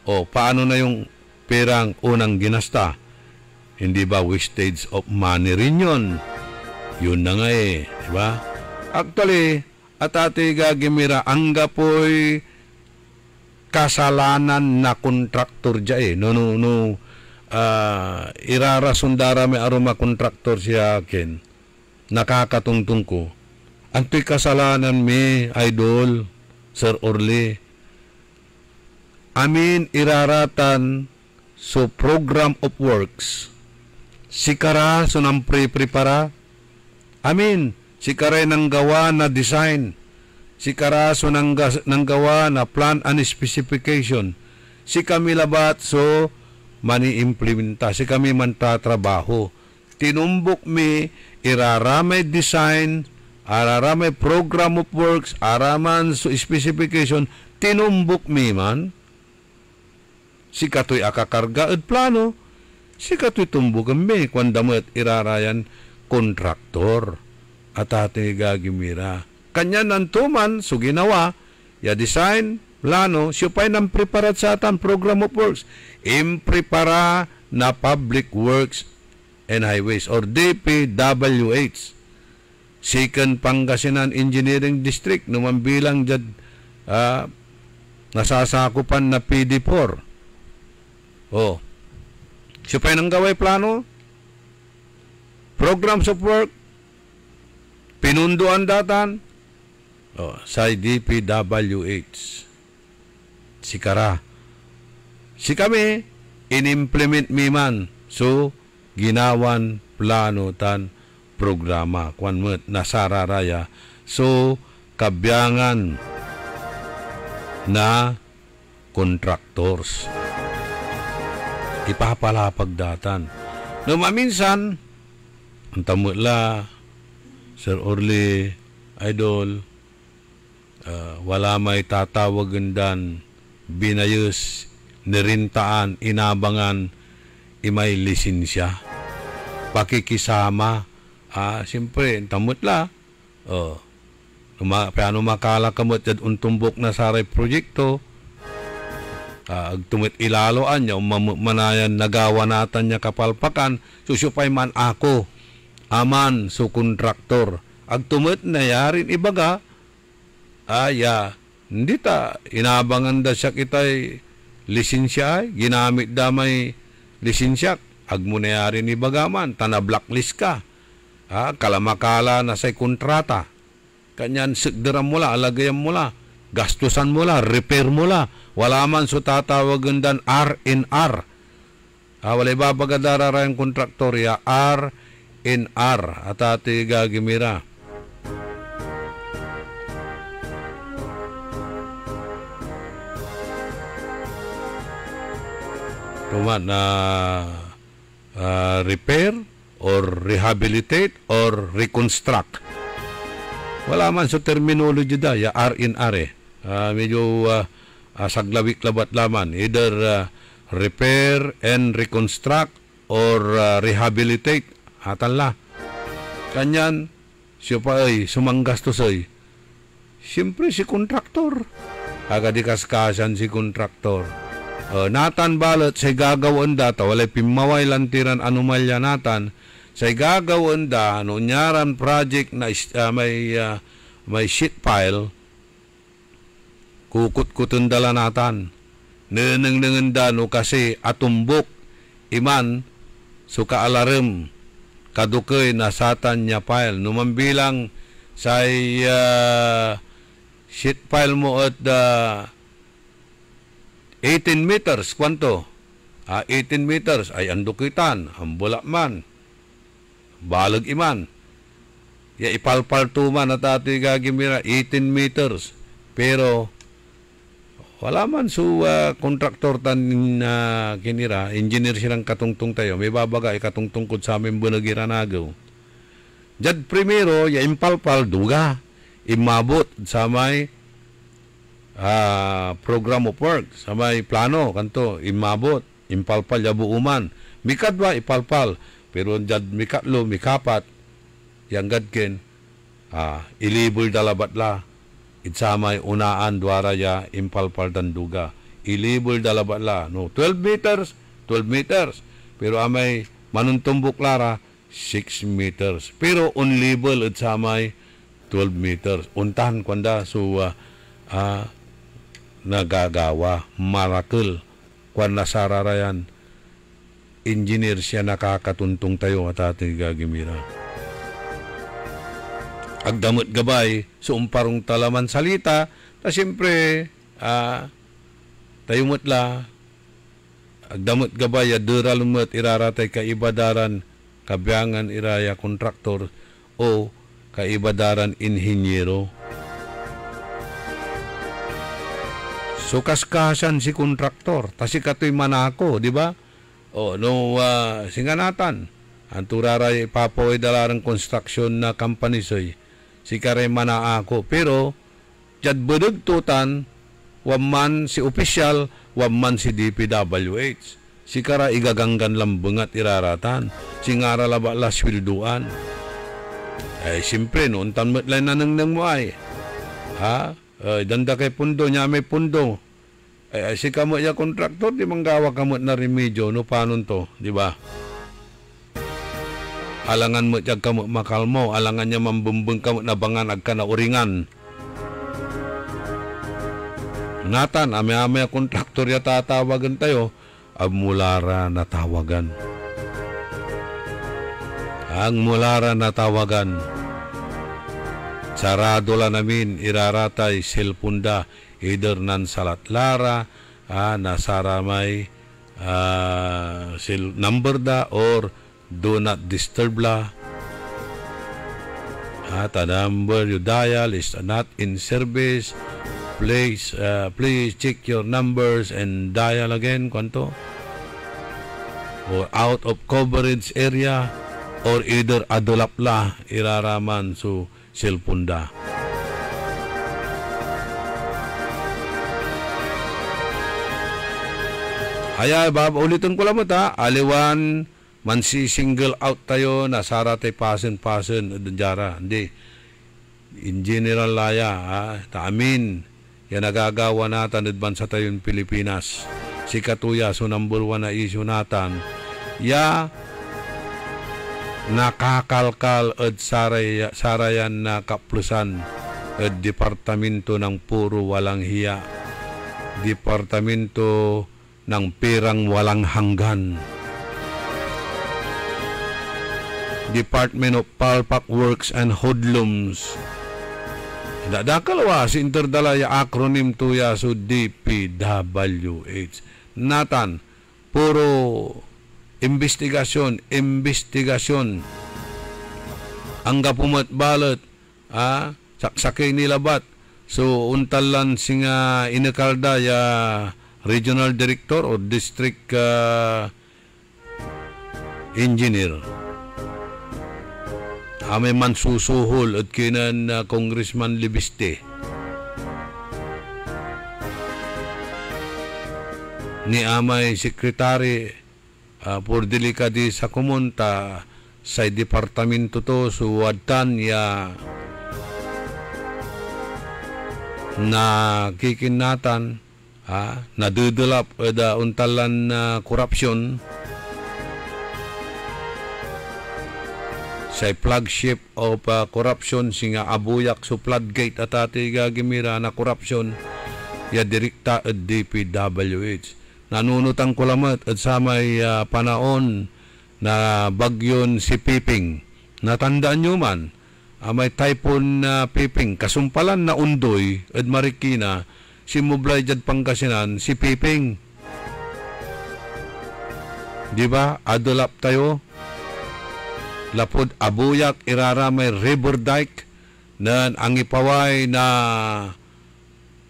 O paano na yung perang unang ginasta? Hindi ba wastage of money rin yun? Yun na nga eh. Diba? Actually, at ate gagimira, angga po'y kasalanan na kontraktor dya eh. Irarasundara may aroma kontraktor siya akin. Nakakatungtong ko. Anto'y kasalanan may idol, Sir Orly. Amin iraratan so program of works. Sikara so nang prepara. Amin. Sikara nang gawa na design. Sikara so nang gawa na plan and specification. Si kami labat so mani-implementa. Si kami man tatrabaho. Tinumbok mi iraramay design, araramay program of works, araman so specification. Tinumbok mi man. Si kato'y akakarga at plano, si kato'y tumbugan me, kwandamot irarayan kontraktor at ate gagimira. Kanya nantuman, so ginawa, ya design, plano, siya pa'y nang preparat sa atan program of works. Imprepara na Public Works and Highways or DPWH. Second Pangasinan Engineering District, numambilang dyan nasasakupan na PD4. Oh, siya pa nang gaway plano, programs of work, pinunduan datan, sa DPWH. Sikara. Si kami, in-implement mi man, so, ginawan plano tan programa, kwanmet nasararaya, so, kabyangan na contractors. Ipapalapag datan. No maminsan, ang tamutla, Sir Orly, Idol, wala may tatawagan dan, binayos, nirintaan, inabangan, imay lisensya. Pakikisama, siyempre, ang tamutla, paano makala kamot jad untumbok na saray proyekto, agtumit ilaloan niya, manayan nagawa natan niya kapalpakan, susupay man ako, aman su kontraktor. Agtumit na yarin ibaga, hindi ta, inabangan da siya kitay lisensya, ginamit da may lisensya, agmuna yarin ibaga man, tana blacklist ka, kalamakala na say kontrata, kanyan sigdaran mo la, alagayan mo la, gastusan mo la, repair mo la, wala man so tatawagan dan R&R. Wala ibabagadara yung kontraktor ya R&R at ati gagimira. Tuman na repair or rehabilitate or reconstruct. Wala man so terminology da ya R&R medyo saglawik labat laman, either repair and reconstruct or rehabilitate atala kanyan siya pa ay sumanggastos ay siyempre si kontraktor agadikas-kasan si kontraktor natan balot say gagawin da walay pimaway lantiran anomalya natan say gagawin da nunyaran project na may sheet pile kukut-kutun dala natan. Neneng-nengen dano kasi atumbok iman suka alarm kadukay nasatan niya file. Numambilang say sheet pile mo at 18 meters. Kwanto? 18 meters ay andukitan. Ambula man. Balag iman. Ya ipalpal tuman at ati gagimira 18 meters. Pero wala man su kontraktor tan kinira, engineer silang katungtung tayo, may babaga ikatungtungkod sa amin bunagiranagaw. Jad primero, ya impalpal duga, imabot sa may program of work, sa may plano, kanto, imabot, impalpal, ya buuman. Mikadwa, ipalpal, pero jad mikatlo, mikapat, yang gadken, ilibol dalabat la, itsamay unaan dwara ya impalpal dan duga. Ilibol dalabat la. No, 12 meters, 12 meters. Pero amay manuntumbok lara, 6 meters. Pero unlibol itsamay 12 meters. Untahan kwanda so nagagawa. Maracle. Kwan nasararayan. Engineer siya nakakatuntong tayo at ating gagimira. Agdamot gabay, suumparong talaman salita, na siyempre, tayo mutla, agdamot gabay, aduralumot, iraratay kaibadaran, kabiyangan iraya kontraktor, o kaibadaran inhinyero. So, kaskasan si kontraktor, tasi kato'y manako, di ba? O, no, singanatan, anturaray papoy dalarang construction na company soy, si kare manaako. Pero, jad budugtutan, waman si opisyal, waman si DPWH. Si kara igaganggan lambungat iraratan. Si ngara laba la swilduan. Ay, siyempre, noon tanmat lang nanang mo ay. Danda kay pundo, niya may pundo. Ay, si kamot ya kontraktor, di manggawa kamot na remedyo, no panon to, di ba? Alangan mo tiyag kamot makalmo, alangan niya mambumbong kamot na bangan agka na uringan. Natan, ame-ame kontraktor ya tatawagan tayo, mulara na tawagan. Ang mulara na tawagan. Sarado la namin iraratay silpunda, either nan salat lara, nasaramay number da or do not disturb la. The number you dial is not in service. Please check your numbers and dial again. Kwanto? or out of coverage area or either adulap la iraraman su cellphone da. Ay, ulitin ko lang mo ta, aliwan, man si single out tayo, nasara tayo pasen-pasen, dunjara, hindi. In general laya, ta amin, yan nagagawa natin, adbansa tayo yung Pilipinas. Si Katuya, so number 1 na issue natin, ya, nakakalkal at sarayan na kaplusan at departamento ng puro walang hiya. Departamento ng pirang walang hanggan. Department of Palpak Works and Hoodlums. Dadakalawa si interdalaya acronym tuya so DPWH. Natan, puro investigasyon. Ang kapumat balot, saksakay nilabat. So, untalan singa inakalda ya regional director o district engineer. Amay man susuhol at kinan Congressman Libiste. Ni amay sekretary por delikadi sa kumunta sa departamento to suwadtan ya na kikinatan nadudulap da untalan na korupsyon sa flagship of corruption singa abuyak so floodgate at ati gagimira na korupsyon ya direkta at DPWH. Nanunutang kulamat at sa may panaon na bagyon si Piping. Natandaan nyo man, may typhoon na Piping, kasumpalan na Undoy at Marikina, si Mublay jad Pangasinan, si Piping. Di ba? Adulap tayo. Lapod abuyak iraramay river dike na ang ipaway na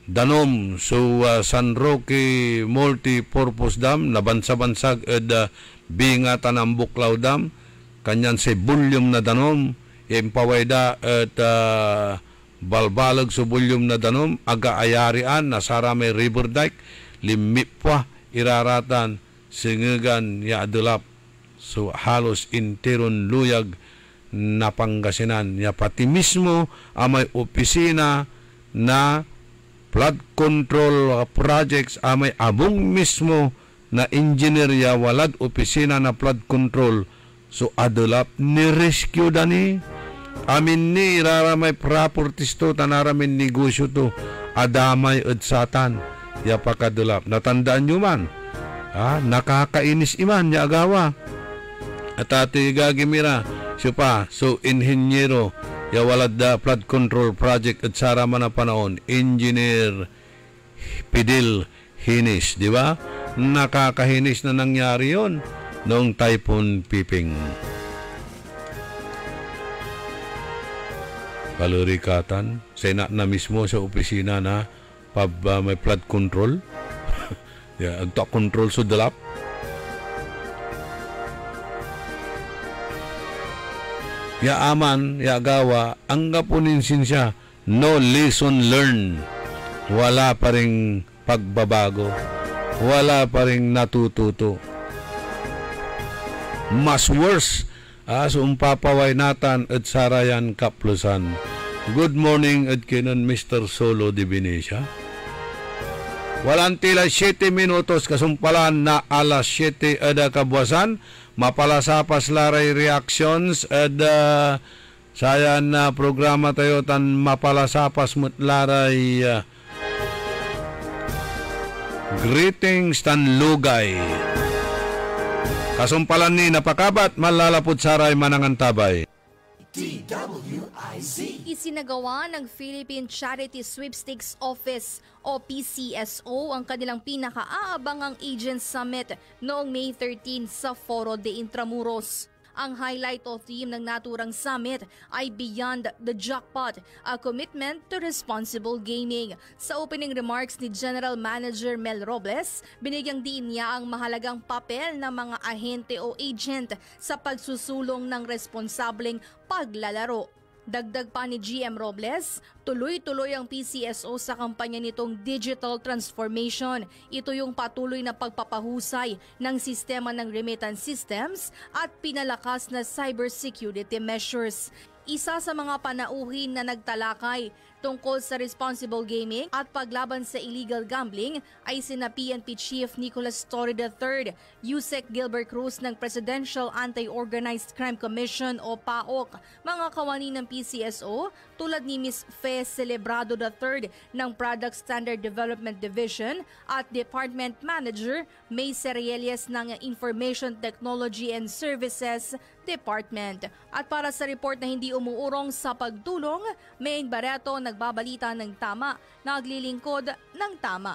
danom so San Roque Multipurpose Dam na bansa-bansag at bingatan ang Buklaw Dam kanyan si bulyum na danom impaway da at balbalag so bulyum na danom aga-ayarian na sarame river dike limipwa iraratan singigan ya adulap so halos interon luyag na Pangasinan ya pati mismo amay opisina na flood control projects amay abong mismo na engineer ya walad opisina na flood control so adulap ni rescue dani amin ni iraramay properties to tanaramin negosyo to adamay at satan ya pakadulap natandaan nyo man nakakainis iman ya agawa at ati gagimira so inhenyero ya walad da flood control project at saraman na panahon engineer Pidil Hinis, di ba? Nakakahinis na nangyari yon noong Typhoon Piping. Kalurikatan, sena na mismo sa opisina na may flood control. Agta control so dalap. Ya aman, ya gawa, ang gapunin siya, no lesson learned. Wala pa ring pagbabago. Wala pa ring natututo. Mas worse, so umpapaway natan at sarayan kaplusan. Good morning at kinon Mr. Solo de Venecia. Walang tila 7 minutos kasumpalan na alas 7 ada kabuasan. Mapalasapas laray reactions at sayan na programa tayo tan mapalasapas mutlaray greetings tan lugay. Kasumpalan ni napakabat malalapod saray manangan tabay. DWIZ. Isinagawa ng Philippine Charity Sweepstakes Office o PCSO ang kanilang pinakaaabangang Agent Summit noong May 13 sa Foro de Intramuros. Ang highlight o theme ng naturang summit ay Beyond the Jackpot, a commitment to responsible gaming. Sa opening remarks ni General Manager Mel Robles, binigyang diin niya ang mahalagang papel ng mga ahente o agent sa pagsusulong ng responsableng paglalaro. Dagdag pa ni GM Robles, tuloy-tuloy ang PCSO sa kampanya nitong digital transformation. Ito yung patuloy na pagpapahusay ng sistema ng remittance systems at pinalakas na cybersecurity measures. Isa sa mga panauhin na nagtalakay tungkol sa responsible gaming at paglaban sa illegal gambling ay sina PNP Chief Nicolas Torre III, Yusek Gilbert Cruz ng Presidential Anti-Organized Crime Commission o PAOC, mga kawani ng PCSO tulad ni Ms. Fe Celebrado III ng Product Standard Development Division at Department Manager May Serielies ng Information Technology and Services Department. At para sa report na hindi umuurong sa pagtulong, Maine Barreto nagbabalita ng tama, naglilingkod ng tama.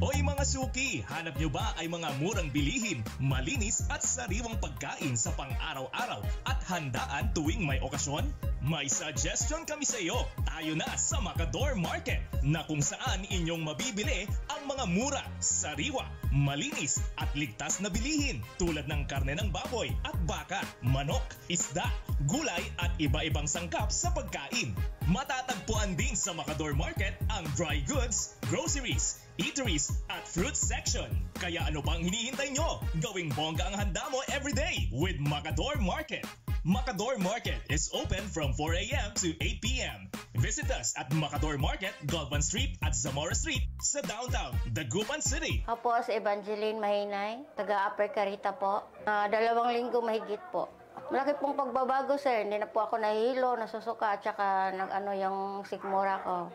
Hoy mga suki, hanap nyo ba ay mga murang bilihin, malinis at sariwang pagkain sa pang-araw-araw at handaan tuwing may okasyon? May suggestion kami sa iyo. Tayo na sa Macador Market na kung saan inyong mabibili ang mga mura, sariwa, malinis at ligtas na bilihin tulad ng karne ng baboy at baka, manok, isda, gulay at iba-ibang sangkap sa pagkain. Matatagpuan din sa Macador Market ang dry goods, groceries, eateries at fruit section. Kaya ano pang hinihintay nyo? Gawing bongga ang handa mo everyday with Macador Market. Macador Market is open from 4 a.m. to 8 p.m. Visit us at Macador Market, Galvan Street at Zamora Street sa downtown, Dagupan City. Ako po si Evangeline Mahinay, taga Upper Carita po. 2 linggo mahigit po. Malaki pong pagbabago, sir. Hindi na po ako nahihilo, nasusuka, at saka yung sikmura ko.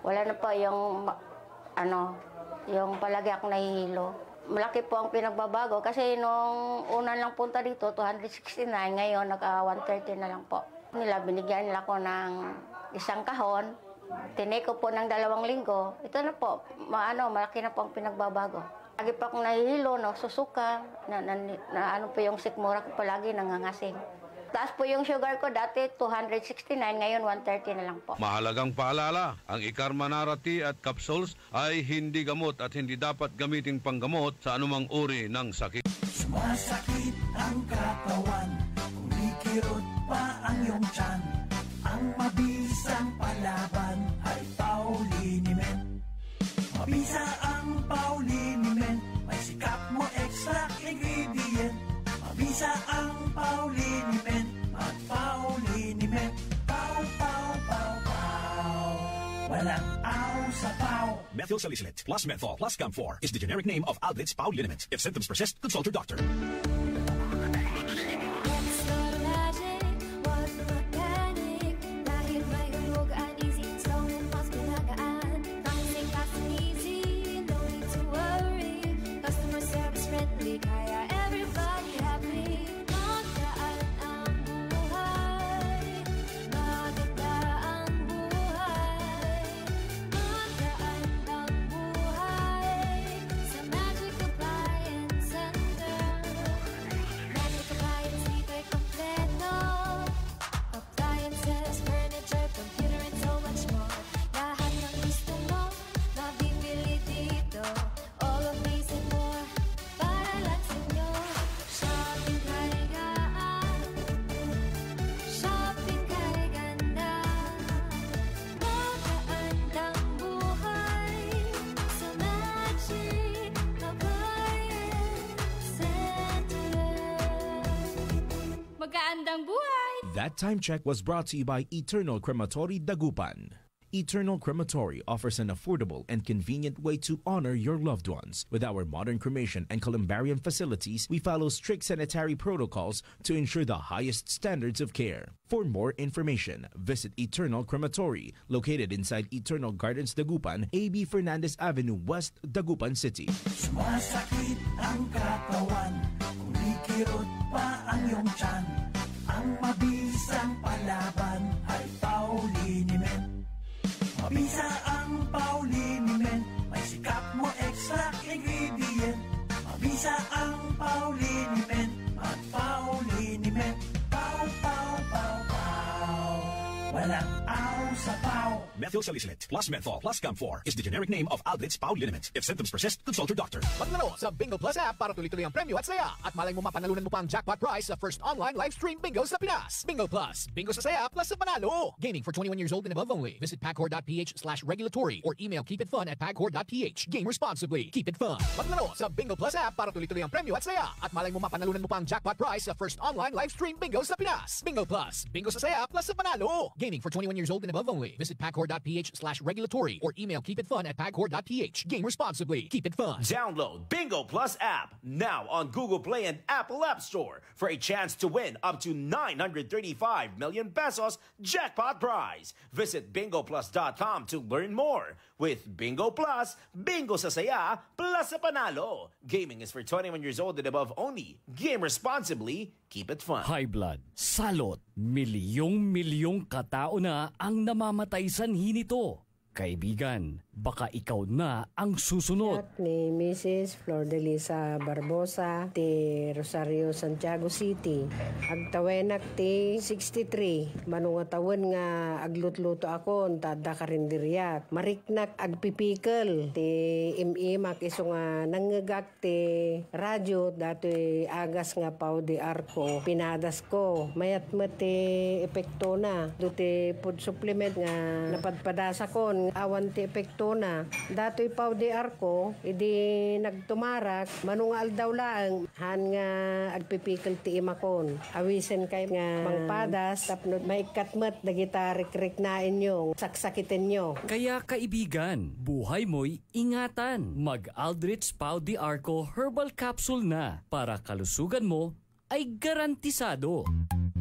Wala na po yung palagi akong nahihilo. Malaki po ang pinagbabago kasi nung una lang punta dito, 269, ngayon naka-130 na lang po. Binigyan nila ko ng isang kahon, tinake ko po ng 2 linggo. Ito na po, malaki na po ang pinagbabago. Lagi pa akong nahihilo, susuka, po yung sikmura ko palagi nangangasing. Taas po yung sugar ko, dati 269, ngayon 130 na lang po. Mahalagang paalala, ang Ikarmanarati at capsules ay hindi gamot at hindi dapat gamitin panggamot sa anumang uri ng sakit. Sumasakit ang katawan, kumikirot pa ang iyong tiyan. Ang mabisang palaban ay Pauliniment. Mabisa ang Pauliniment, may sikap mo extra ingredient. Mabisa ang Pauliniment, mag-Pauliniment. Pau, pau, pau, pau. Walang aw sa pau. Methyl salicylate plus menthol plus Camphor is the generic name of Alblitz Pauliniment. If symptoms persist, consult your doctor. That time check was brought to you by Eternal Crematory Dagupan. Eternal Crematory offers an affordable and convenient way to honor your loved ones. With our modern cremation and columbarium facilities, we follow strict sanitary protocols to ensure the highest standards of care. For more information, visit Eternal Crematory, located inside Eternal Gardens Dagupan, A.B. Fernandez Avenue, West, Dagupan City. Sumasakit ang katawan, kumikirot pa ang iyong tiyan. Ang mabisang palaban ay Pauliniment. Mabisa ang Pauliniment, may sikap mo extra ingredient. Mabisa ang Pauliniment, mag-Pauliniment. liniment. Pow, pow, pow, pow. Walang aw sa pow. Methyl salicylate plus menthol plus Camphor is the generic name of Alblitz Pow Liniment. If symptoms persist, consult your doctor. Maglaro sa Bingo Plus app para tuloy-tuloy ang premyo at saya. At malay mo mapanalunan mo pa ang jackpot prize sa first online live stream bingo sa Pinas. Bingo Plus. Bingo sa saya plus sa panalo. Gaming for 21 years old and above only. Visit pagcor.ph/regulatory or email keepitfun@pagcor.ph. Game responsibly. Keep it fun. Maglaro sa Bingo Plus app para tuloy-tuloy ang premyo at saya. At malay mo mapanalunan mo pa ang jackpot prize sa first online live stream bingo sa Pinas. Bingo Plus. Bingo sa saya plus sa panalo. Gaming for 21 years old and above only. Visit pagcor.ph/regulatory or email keepitfun@pagcor.ph. Game responsibly. Keep it fun. Download Bingo Plus app now on Google Play and Apple App Store for a chance to win up to 935 million pesos jackpot prize. Visit bingoplus.com to learn more. With Bingo Plus, bingo sa saya plus sa panalo. Gaming is for 21 years old and above only. Game responsibly. Keep it fun. High blood, salot, milyong katao na ang namamatay sanhi nito. Kaibigan, baka ikaw na ang susunod. Ni Mrs. Flor de Lisa Barbosa, ti Rosario, Santiago City. Agtawenak ti 63. Manungatawan nga aglutluto ako, tada karinderyak. Mariknak agpipikal. Ti imimak iso nga nangagak ti radyo, dato'y agas nga pao di arko. Pinadas ko. Mayat mo ti epekto na. Duti food supplement nga napadpadasa ko. Awan ti epekto na. Dato'y pao di arko, idi nagtumarak, manungal daw lang, han nga agpipikal ti imakon. Awisen kay nga mangpadas, tapno maikatmat, dagita rik-rik na inyo, saksakitin nyo. Kaya kaibigan, buhay mo'y ingatan. Mag-Aldrich Pau di Arco Herbal Capsule na para kalusugan mo ay garantisado.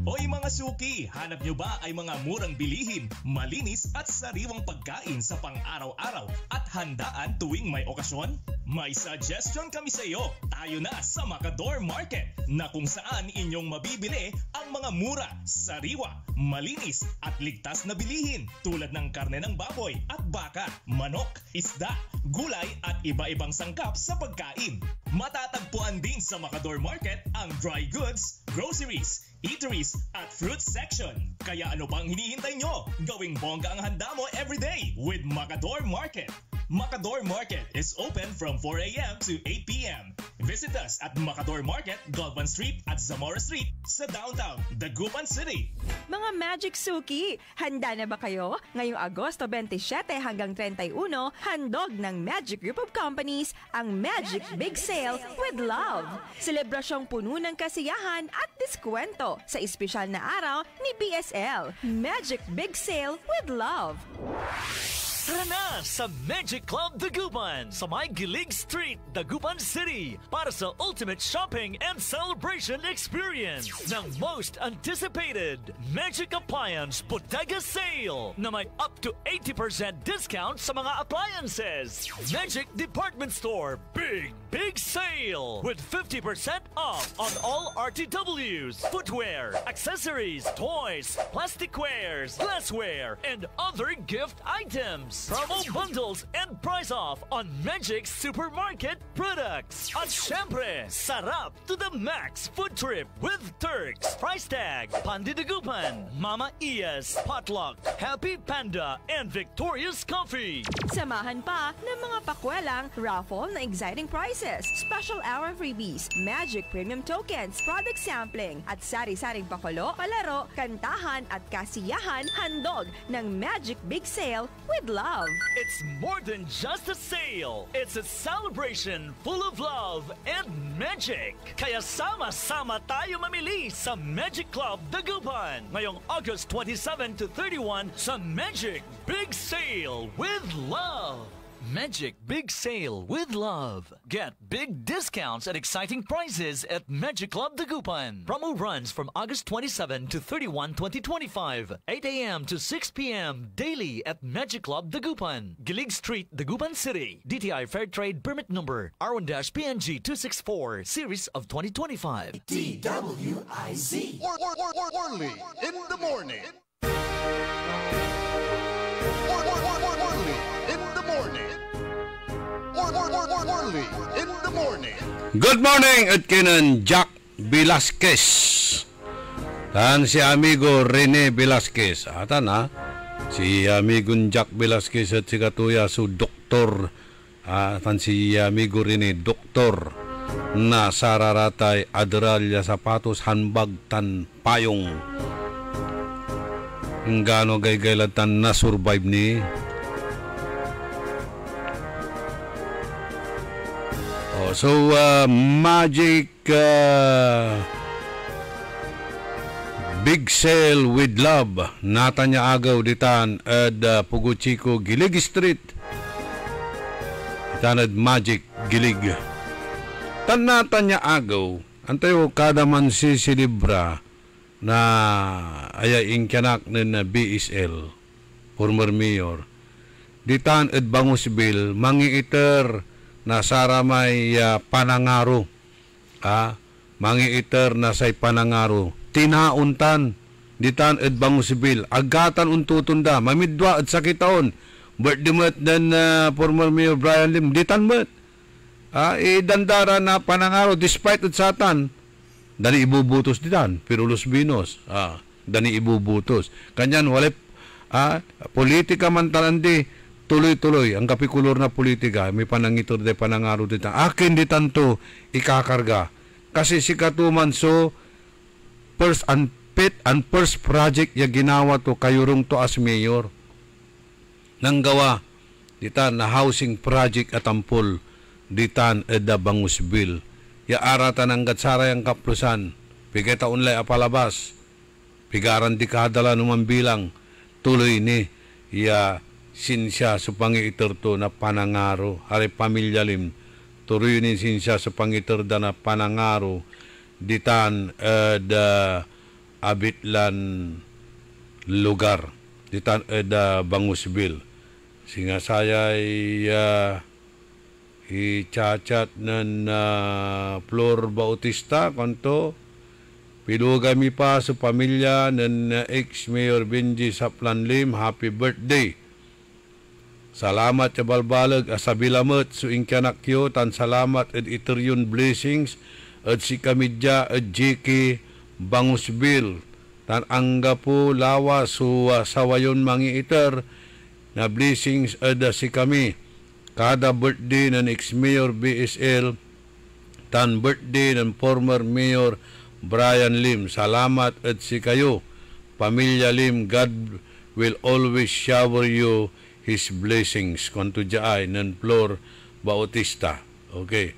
Hoy mga suki, hanap nyo ba ay mga murang bilihin, malinis at sariwang pagkain sa pang-araw-araw at handaan tuwing may okasyon? May suggestion kami sa iyo. Tayo na sa Macador Market na kung saan inyong mabibili ang mga mura, sariwa, malinis at ligtas na bilihin tulad ng karne ng baboy at baka, manok, isda, gulay at iba-ibang sangkap sa pagkain. Matatagpuan din sa Macador Market ang dry goods, groceries, eateries at fruit section. Kaya ano pang hinihintay nyo? Gawing bongga ang handa mo everyday with Macador Market. Macador Market is open from 4 a.m. to 8 p.m. Visit us at Macador Market, Galvan Street at Zamora Street sa downtown, Dagupan City. Mga Magic Suki, handa na ba kayo? Ngayong Agosto 27 hanggang 31, handog ng Magic Group of Companies ang Magic Big Sale with Love. Selebrasyong puno ng kasiyahan at diskwento sa espesyal na araw ni BSL. Magic Big Sale with Love. Tara na sa Magic Club Dagupan sa may Gilig Street, Dagupan City para sa ultimate shopping and celebration experience ng most anticipated Magic Appliance Bodega Sale na may up to 80% discount sa mga appliances. Magic Department Store Big Sale with 50% off on all RTWs, footwear, accessories, toys, plasticwares, glassware, and other gift items. Promo bundles and price off on Magic Supermarket products. At syempre, sarap to the max food trip with Turks, Price Tag, Pandi Dagupan, Mama Ias, Potluck, Happy Panda, and Victoria's Coffee. Samahan pa ng mga pakwelang raffle na exciting prizes, special hour freebies, Magic Premium Tokens, product sampling, at sari-saring pakulo, palaro, kantahan at kasiyahan handog ng Magic Big Sale with Love. It's more than just a sale. It's a celebration full of love and magic. Kaya sama-sama tayo mamili sa Magic Club Dagupan ngayong August 27 to 31 sa Magic Big Sale with Love. Magic Big Sale with Love. Get big discounts and exciting prices at Magic Club Dagupan. Promo runs from August 27 to 31, 2025. 8 a.m. to 6 p.m. daily at Magic Club Dagupan. Gilig Street, Dagupan City. DTI Fair Trade Permit Number R1-PNG 264 Series of 2025. DWIZ. Orly in the morning. Orly in the morning. Orly in the morning. Good morning at kinan Jack Velasquez. Tan si amigo Rene Velasquez. Atan ha. Si amigo Jack Velasquez at si katuya su doktor. Tan si amigo Rene doktor na sararatay adralya sapatos hanbag tan payong. Ngano gay-gaylad tan na survive ni. So Magic Big Sale with Love natanya agaw ditan ad Puguchiko Gilig Street ditan ad Magic Gilig tan natanya agaw antayo kada man si silibra na ayaing kanak ng BSL former mayor ditan ad Bangosville mangiiter na saramay panangaro mangiiter na say panangaro tinauntan ditan ed Bangosville agatan untutunda mamidwa at sakitaon birthday met dan former mayor Brian Lim ditan met idandara na panangaro despite at satan dani ibubutos ditan pero Los Vinos dani ibubutos kanyan walip politika man talandi tuloy-tuloy ang kapikulor na politika may panangitor de panangaro ditan akin ditan to ikakarga kasi si katuman so first and first project ya ginawa to kayurong to as mayor nang gawa ditan na housing project at ampol ditan edda Bangosville ya aratan ang gatsara yang kaplusan pigeta unlay apalabas pigaran di kadala numan bilang tuloy ni ya sinsya sa pangiiter to na panangaro hari pamilya lim tuloy ni sinsya sa pangiiter da na panangaro ditan da abitlan lugar ditan da Bangosville singa saya i-chat ng Flor Bautista kanto pilugami pa sa pamilya ng ex-mayor Benji Saplan Lim happy birthday. Salamat sa balbalag asabilamot su inkanakyo tan salamat ed iterion blessings ed si kamidya ed JK Bangosville tan angga po lawa su sawayon mangiiter na blessings ed si kami kada birthday ng ex-mayor BSL tan birthday ng former mayor Brian Lim. Salamat ed si kayo pamilya Lim, God will always shower you His blessings. Kanto jay ng Flor Bautista. Okay.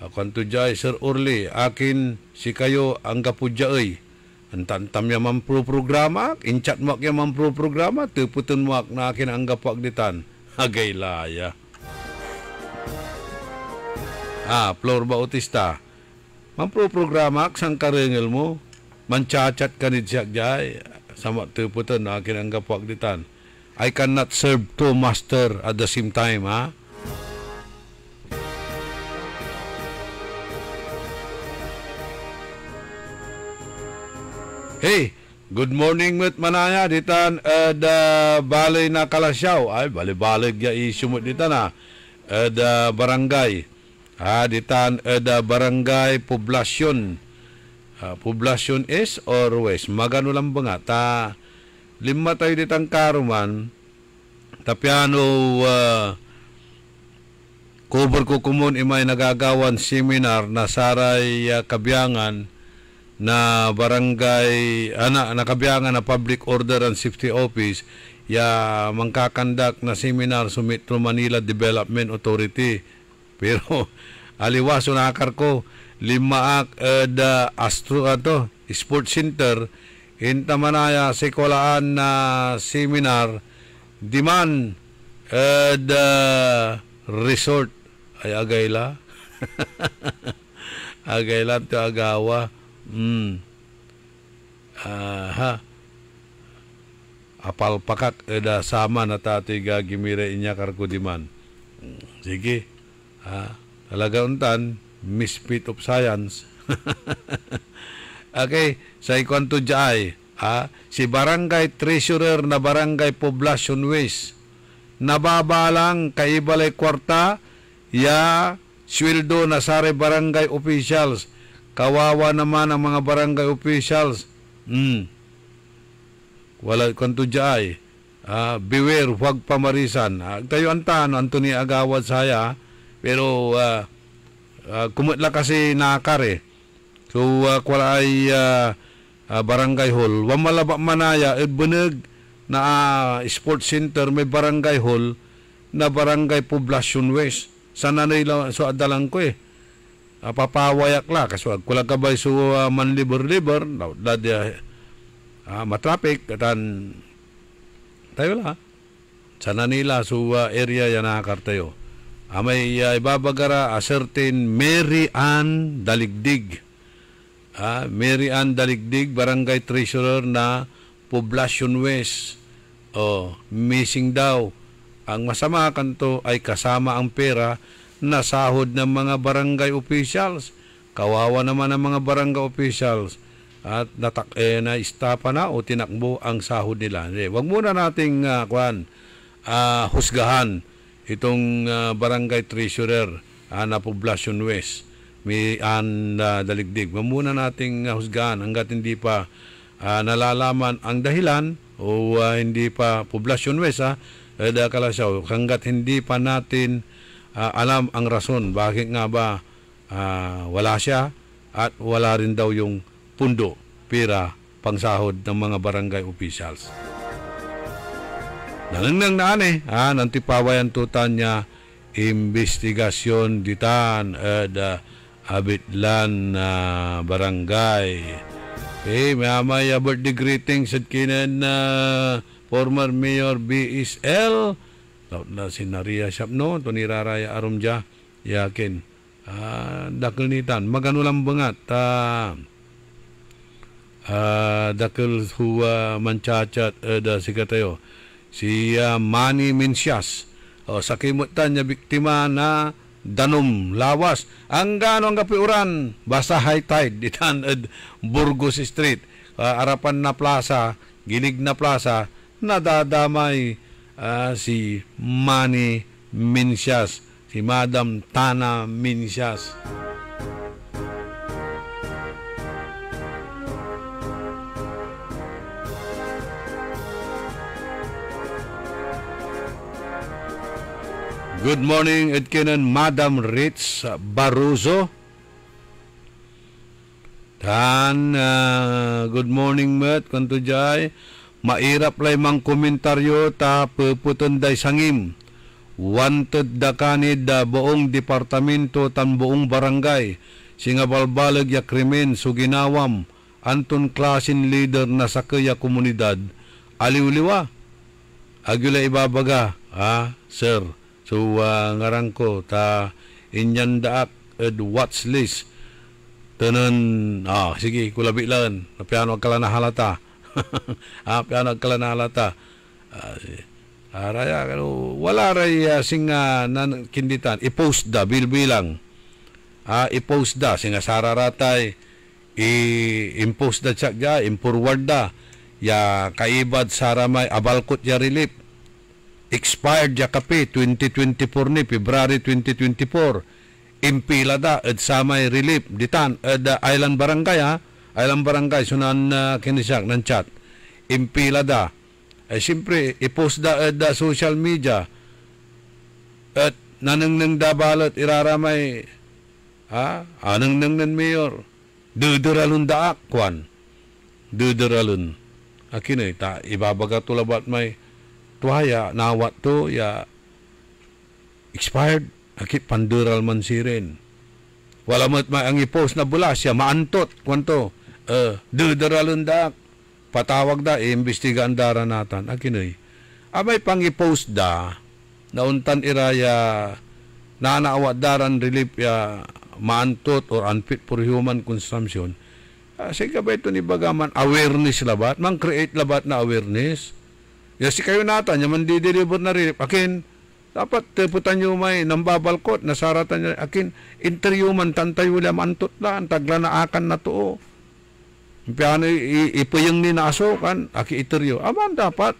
Kanto jay Sir Orly, akin si kayo ang kapudyaay. Antantam ya man programa, inchat mo ya man programa, tuputin mo na akin ang kapagditan. Agay laya. Flor Bautista. Man programa, sang karengel mo, manchat-chat ka ni siya jay. Sama tuputin na akin ang kapagditan. I cannot serve two master at the same time, ha? Hey, good morning met manaya ditan da balay na Kalasyaw. Ay, bali-balig ya isumot ditan na. Da barangay. Ditan da barangay poblasyon. Poblasyon East or West. Magano lang ba nga? Lima tayo ditang karuman, tapiano cover ko kumon imay nagagawan seminar na saray kabiyangan na barangay, na kabiyangan na Public Order and Safety Office, ya mangkakandak na seminar sa Metro Manila Development Authority. Pero aliwaso nakar ko, limaak Astro Sports Center, Intamanaya Sikolaan na seminar Diman resort ay agayla agayla to agawa apal pakak eda sama na tatiga gimire inya karko diman sige talaga untan misfit of science. Okay, sa ikonto jay, si Barangay Treasurer na Barangay Poblacion West, nababalang kaibalay kwarta, ya sweldo na sare barangay officials, kawawa naman ang mga barangay officials, Wala kanto jay. Beware, huwag pamarisan. Tayo antan, Anthony Agawad saya, pero kumutla kasi nakare. So, wala ay barangay hall. Wamalaba manaya, beneg na sports center, may barangay hall na barangay Poblacion West. Sana nila, so adalang ko papawayak la, kasi kulang kabay so manliber-liber, matraffic, katan tayo la. Sana nila so area yan nakakartayo. May ibabagara a certain Mary Ann Daligdig. Mary Ann Daligdig, barangay treasurer na Poblacion West. Missing daw. Ang masama kanto ay kasama ang pera na sahod ng mga barangay officials. Kawawa naman ang mga barangay officials at na-istapa na o tinakbo ang sahod nila. Wag muna nating husgahan itong barangay treasurer na Poblacion West, may Daligdig. Wag muna nating husgahan hanggat hindi pa nalalaman ang dahilan o hindi pa Poblacion West Kalasaw, hanggat hindi pa natin alam ang rason bakit nga ba wala siya at wala rin daw yung pundo, pera, pangsahod ng mga barangay officials. Nananang naan nantipawayan tutan niya investigasyon ditan abitlan barangay. May birthday greetings at kinan former Mayor BSL na si Naria Siapno, to ni Raraya Arumja, yakin. Dakil nitan, magano lang bangat, dakil huwa manchachat si katayo, si Manny Mencias, sa kimutan niya biktima na danom lawas. Ang gano'ng kapiuran, basta high tide, ditan Burgos Street, harapan na plaza, gilig na plaza, nadadamay si Manny Mencias, si Madam Tana Mencias. Good morning, Edkinan, Madam Ritz Barroso. Good morning, Matt. Kanto jay. Mairap lay mang komentaryo ta puputunday sangim. Wanted da kanid da buong departamento tan buong barangay. Singa balbalag ya krimen so ginawam. Anton klasin leader na sa kaya komunidad. Aliw-liwa. Agula ibabaga. Sir. So ngarang ko ta inyan daak watch list. Tanan, sige, kulabi lang. Napiano ka lang nahalata. Piano ka lang nahalata. Araya, wala ray singa kinditan. I-post da, bilbilang. I-post da, singa sararatay. I-impost da tsak ja, impurward da. Ya kaibad saramay, abalkot ya relief. Expired ya kape, 2024 ni, February 2024. Impila da, at samay relief. Ditan, Island Barangay Island Barangay, sunan kinisak ng chat. Impila da. Siyempre, i-post da social media. At nanang da balot, iraramay, anang nang mayor. Duduralun da akwan. Duduralun. Akin ta, ibabaga tulabat may tuwaya, nawat to, ya, expired. Akit pandural man sirin. Wala mo't ang i-post na bulas siya, maantot. Kwanto, duduralun da, patawag da, iimbestigaan dara natan. Akinoy. Amay pang i-post da, nauntan iraya, nanaawat daran relief ya, maantot or unfit for human consumption. Sige ba ito ni bagaman, awareness labat, mang-create labat na awareness. Si kayo natan, yaman di-deliver na relief. Akin, dapat putan nyo may nambabalkot, nasaratan nyo. Akin, interview man, tantay wala mantot lang, tagla na akan na to. Piano, ipuyang ni naso, kan, aki interview. Aman dapat,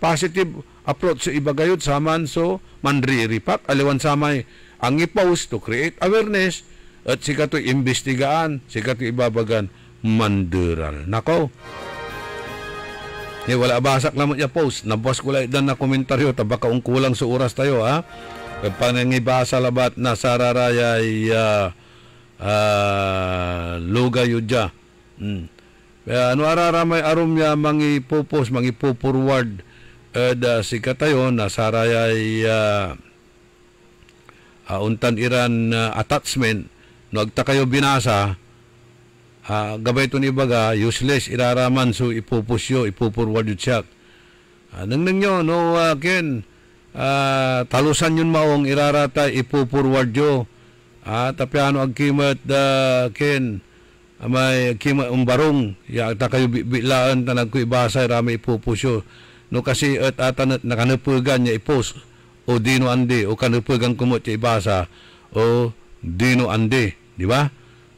positive approach sa iba gayod, saman so, mandri-ripat, aliwan samay, ang i-post to create awareness, at sika to imbestigaan, sika to ibabagan, manderal. Nako. Wala basak lamang niya post. Nabos ko lang na komentaryo. Baka kulang sa oras tayo, ha? Panangibasa labat na sararaya ay luga yudya. Ano araramay arum ya mangipupos, mangipupurward si katayo na saraya ay untan iran attachment. No agta kayo binasa, gabay ito ni baga, useless, iraraman, so ipupusyo, ipupurward yun siya. Nang nyo, no, Ken, talusan yun maong irarata, ipupurward yun. Tapi ano, agkimat, Ken, may kimat umbarong, ta kayo bilaan, tanag ko ibasa, irami ipupusyo. No, kasi nakanapugan niya ipost, o dino andi, o kanapugan kumot niya ibasa, o dino andi, di ba?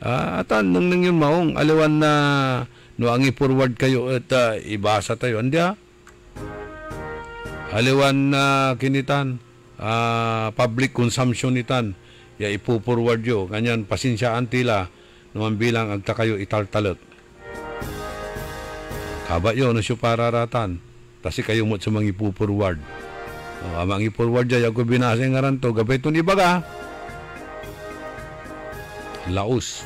Atan nang yun maong aliwan na no ang i-forward kayo at ibasa tayo andya aliwan na kinitan public consumption nitan ya ipo-forward yo kanyan pasinsaan tila naman bilang agta kayo italtalot kaba yo no siyo pararatan tasi kayo mo sa mga ipo-forward amang i-forward ya ko binasa ngaran to gabay to ni baga Laos.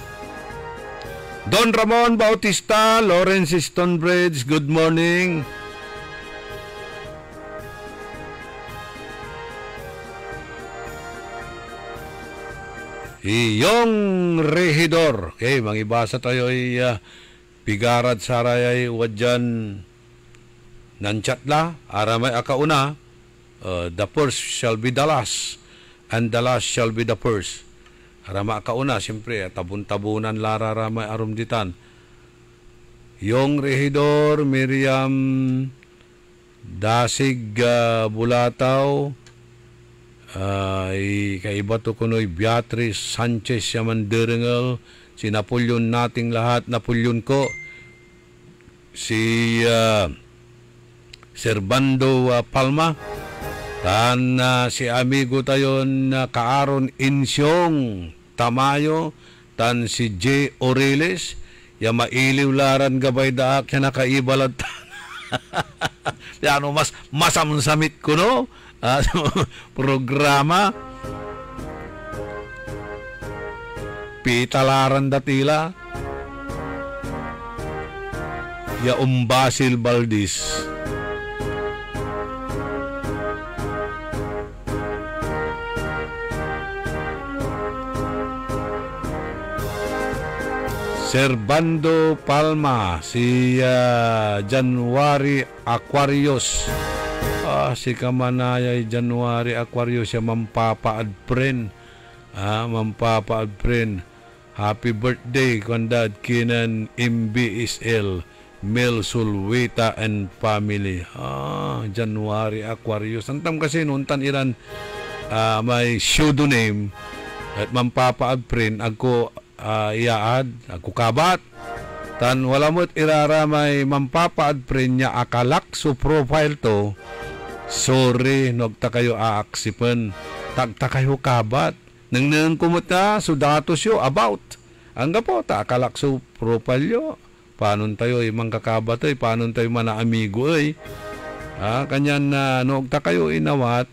Don Ramon Bautista, Lawrence Stonebridge, good morning. Iyong rehidor. Okay, mangibasa tayo ay pigarad saray ay wadyan nanchatla, aramay akauna, the first shall be the last, and the last shall be the first. Arama kauna, siyempre, tabun-tabunan lara ramay arum ditan. Yung rehidor, Miriam Dasig Bulataw, kaiba to kunoy Beatrice Sanchez Yamanderengel, si Napoleon nating lahat, Napoleon ko, si Servando Palma, tan si amigo tayon Kaaron Insyong Tamayo, tan si J. Oreles, ya mailiw laran gabay daak, ya nakaibalat. Ano mas masamsamit ko, no? Programa. Pitalaran datila. Ya Basil Valdez. Servando Palma, si January Aquarius, si Kamanayay January Aquarius, siya mampapaadpren, happy birthday kandad kinan MBSL Mel Sulweta and family. January Aquarius, antam kasi nuntan iran may pseudonym at mampapaadpren ako iaad, ako kabat tan wala mo't iraramay mampapaad pre niya akalak so profile to sorry nagta kayo aaksipan tagta kayo kabat nang kumot na so datos yo about ang gapo ta akalak so profile yo paano tayo imang kakabat paano tayo mana amigo kanyan na nagta kayo inawat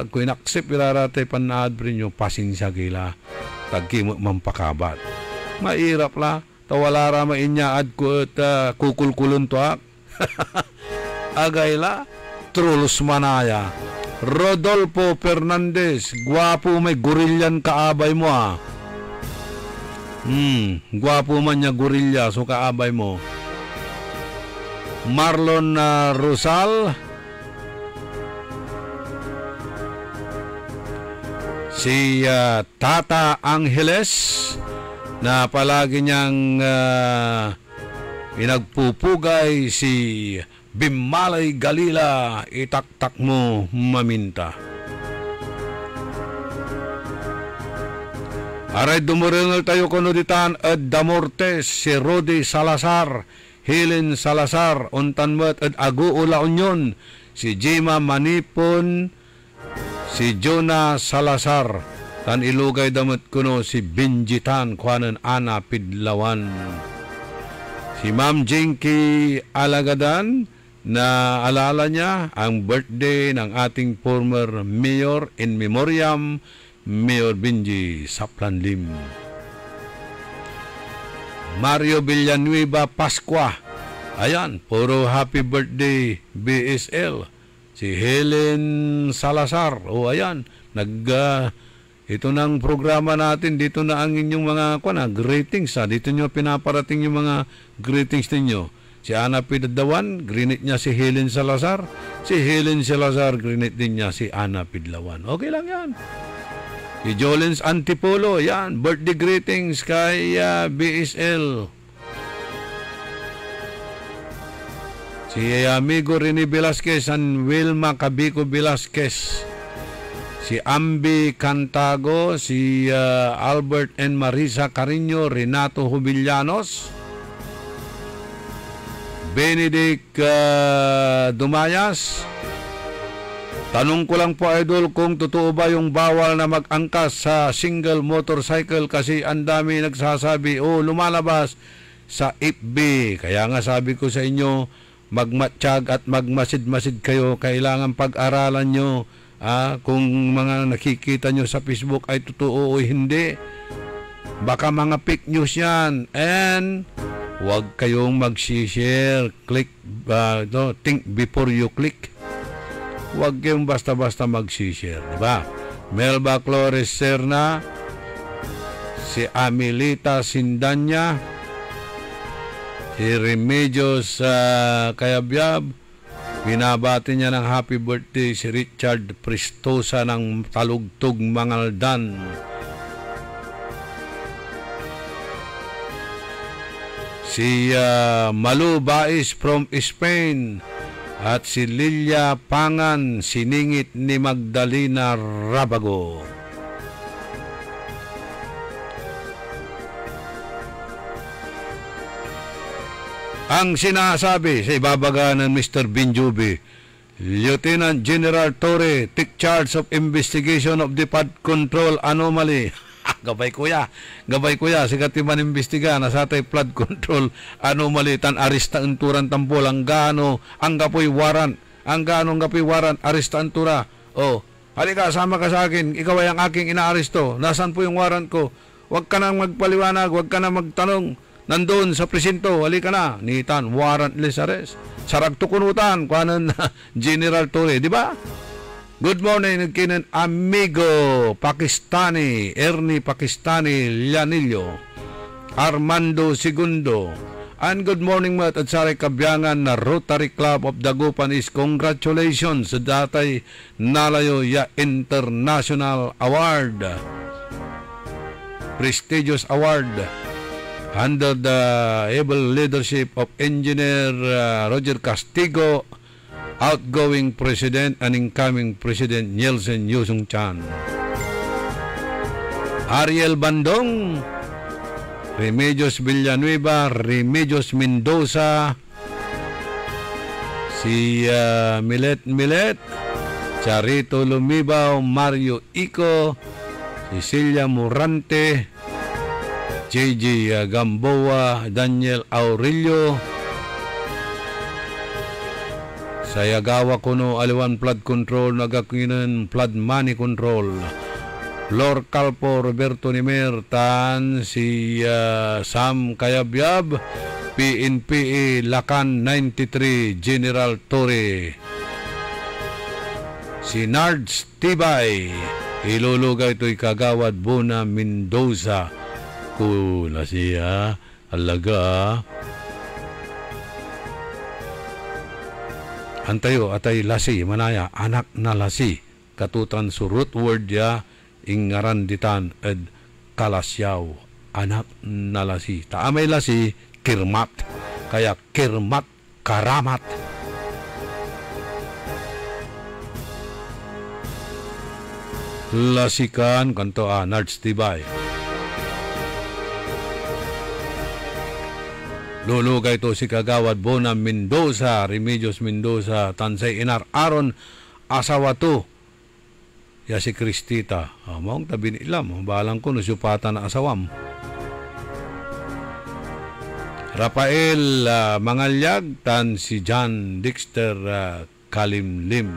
kung inaksip iraratay panaad pre nyo pasinsya gila tagkimot mampakabat. Mairap la. Tawala rama inyaad ko at kukulkulun to ak. Agay la. Trulos Manaya. Rodolfo Fernandez. Gwapo may gorilyan kaabay mo Gwapo man niya gorilya so kaabay mo. Marlon Rosal. Si Tata Angeles na palagi niyang pinagpupugay si Bimalay Galila, itaktak mo maminta. Aray dumurengal tayo kunuditan at Damortes, si Rodi Salazar, Helen Salazar, Untanmat at Aguula Union, si Jima Manipon, si Jonah Salazar, tan ilugay damat kuno si Benjitan, kuanan Ana Pidlawan. Si Ma'am Jinky Alagadan, na alala niya ang birthday ng ating former mayor in memoriam, Mayor Benji Saplanlim. Mario Villanueva Pascua, ayan, puro happy birthday BSL. Si Helen Salazar, ayan, ito ng programa natin, dito na ang inyong mga greetings. Dito nyo pinaparating yung mga greetings ninyo. Si Ana Pidlawan, grinit niya si Helen Salazar. Si Helen Salazar, grinit din niya si Ana Pidlawan. Okay lang yan. Si Jolens Antipolo, yan, birthday greetings kay BSL. Si amigo Rene Velasquez and Wilma Cabico Velasquez. Si Ambi Cantago, si Albert and Marisa Carino, Renato Jubillanos, Benedict Dumayas. Tanong ko lang po, idol, kung totoo ba yung bawal na mag-angkas sa single motorcycle kasi ang dami nagsasabi, lumalabas sa FB. Kaya nga sabi ko sa inyo, magmatsyag at magmasid-masid kayo. Kailangan pag-aralan nyo kung mga nakikita nyo sa Facebook ay totoo o hindi. Baka mga fake news yan. And huwag kayong mag-share. Think before you click. Huwag kayong basta-basta mag-share. Diba? Melba Flores Serna, si Amelita Sindanya, si Remedios Kayabyab, binabati niya ng happy birthday si Richard Pristosa ng Talugtog, Mangaldan. Si Malu Bais from Spain at si Lilia Pangan, siningit ni Magdalena Rabago. Ang sinasabi sa ibabaga ng Mr. Binjubi, Lieutenant General Torre, take charge of investigation of the flood control anomaly. Gabay kuya, sikat man imbestiga na sa tay flood control anomaly tan arista unturan tampol ang gaano ang gapoy waran, arista untura. Halika, sama ka sa akin, ikaw ay ang aking inaaresto. Nasaan po yung warrant ko? Huwag ka nang magpaliwanag, huwag ka nang magtanong. Nandoon sa presinto, halika na, nitan, warrantless arrest. Sarag tukunutan, kuhanan na General Torre, di ba? Good morning, nagkinan amigo Pakistani, Ernie Pakistani Llanillo, Armando Segundo. And good morning mga at saray kabyangan na Rotary Club of Dagupan is congratulations sa datay nalayo ya International Award, prestigious award under the able leadership of Engineer Roger Castigo, outgoing President and incoming President Nielsen Yusung Chan. Ariel Bandong, Remedios Villanueva, Remedios Mendoza, si Milet, Charito Lumibaw, Mario Ico, Cecilia Morante, JJ Gamboa, Daniel Aurelio, Sayagawa Kuno, Aliwan Flood Control, Nagakinan Flood Money Control, Lord Calpo, Roberto Nimer, Tan, si Sam Kayabyab, PNPE Lakan 93, General Torre, si Nards Tibay, iluluga ito'y Kagawad Bona Mendoza. Kula siya, alaga. Antayo, atay lasi, manaya, anak na lasi. Katutan surut word ya, ingaran ditan ed kalasyaw, anak na lasi. Taamay lasi, kirmat. Kaya kirmat, karamat. Lasikan, kanto Nards Tibay. Lulugay ito si Kagawad Bona Mendoza, Remedios Mendoza, Tansay Inar Aron, asawa to. Ya si Kristita. Maong tabi ni ilam, balang ko nasupatan na asawam. Rafael Mangalyag tan si John Dexter Kalimlim.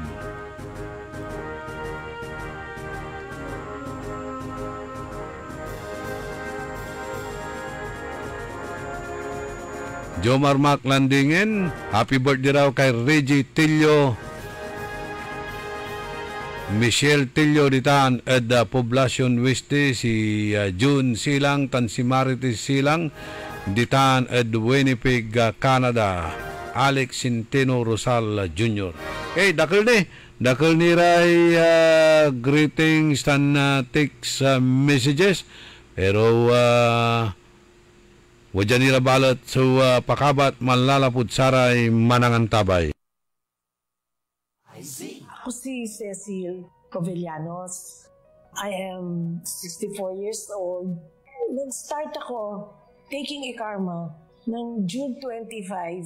Jomar Mac Landingen, happy birthday raw kay Reggie Tillo, Michelle Tillo ditaan at Poblacion Weste, si June Silang tan si Marites Silang ditaan at Winnipeg, Canada, Alex Centeno Rosal Jr. Dakil ni ray greetings tan text messages pero wajan nila balot so pakabat manlalapod saray manangan tabay. Ako si Cecil Covellanos. I am 64 years old. Nag-start ako taking e-karma ng June 25,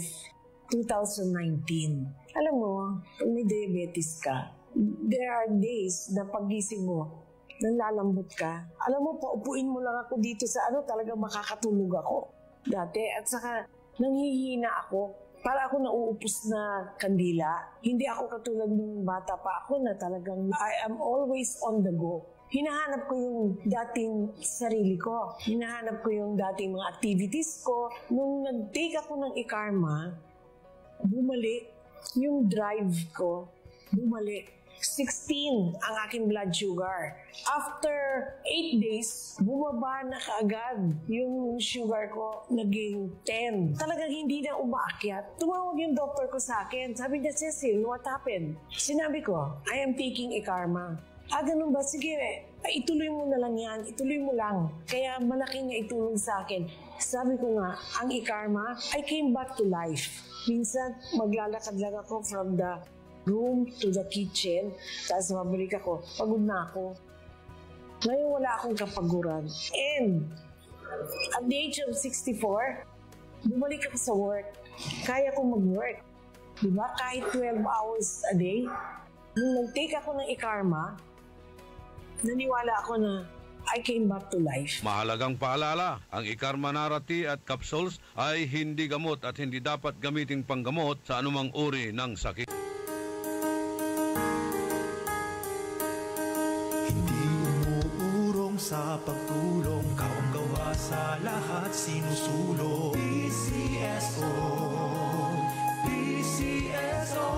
2019. Alam mo, pag may diabetes ka, there are days na pagising mo, nanlalambot ka. Alam mo, paupuin mo lang ako dito sa talagang makakatulog ako dati. At saka, nanghihina ako. Para ako nauupos na kandila. Hindi ako katulad ng bata pa ako na talagang I am always on the go. Hinahanap ko yung dating sarili ko. Hinahanap ko yung dating mga activities ko. Nung nag-take ako ng e-karma, bumalik yung drive ko. Bumalik. 16 ang aking blood sugar. After 8 days, bumaba na kaagad yung sugar ko, naging 10. Talagang hindi na umaakyat. Tumawag yung doctor ko sa akin. Sabi niya, Cecil, what happened? Sinabi ko, I am taking e-karma. Ganun ba? Sige, ituloy mo na lang yan. Ituloy mo lang. Kaya malaking naitulong sa akin. Sabi ko nga, ang e-karma, I came back to life. Minsan, maglalakad lang ako from the room to the kitchen, tapos mabalik ako, pagod na ako. Ngayon wala akong kapaguran. And at the age of 64, bumalik ako sa work. Kaya kong mag-work. Diba? Kahit 12 hours a day. Nung nag-take ako ng e-karma, naniwala ako na I came back to life. Mahalagang paalala, ang e-karma narati at capsules ay hindi gamot at hindi dapat gamiting panggamot sa anumang uri ng sakit. Sa pagtulong, kawang-gawa sa lahat sinusulong. PCSO, PCSO,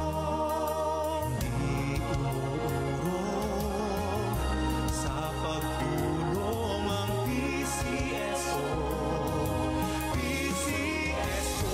di tumurong sa pagtulong ang PCSO, PCSO.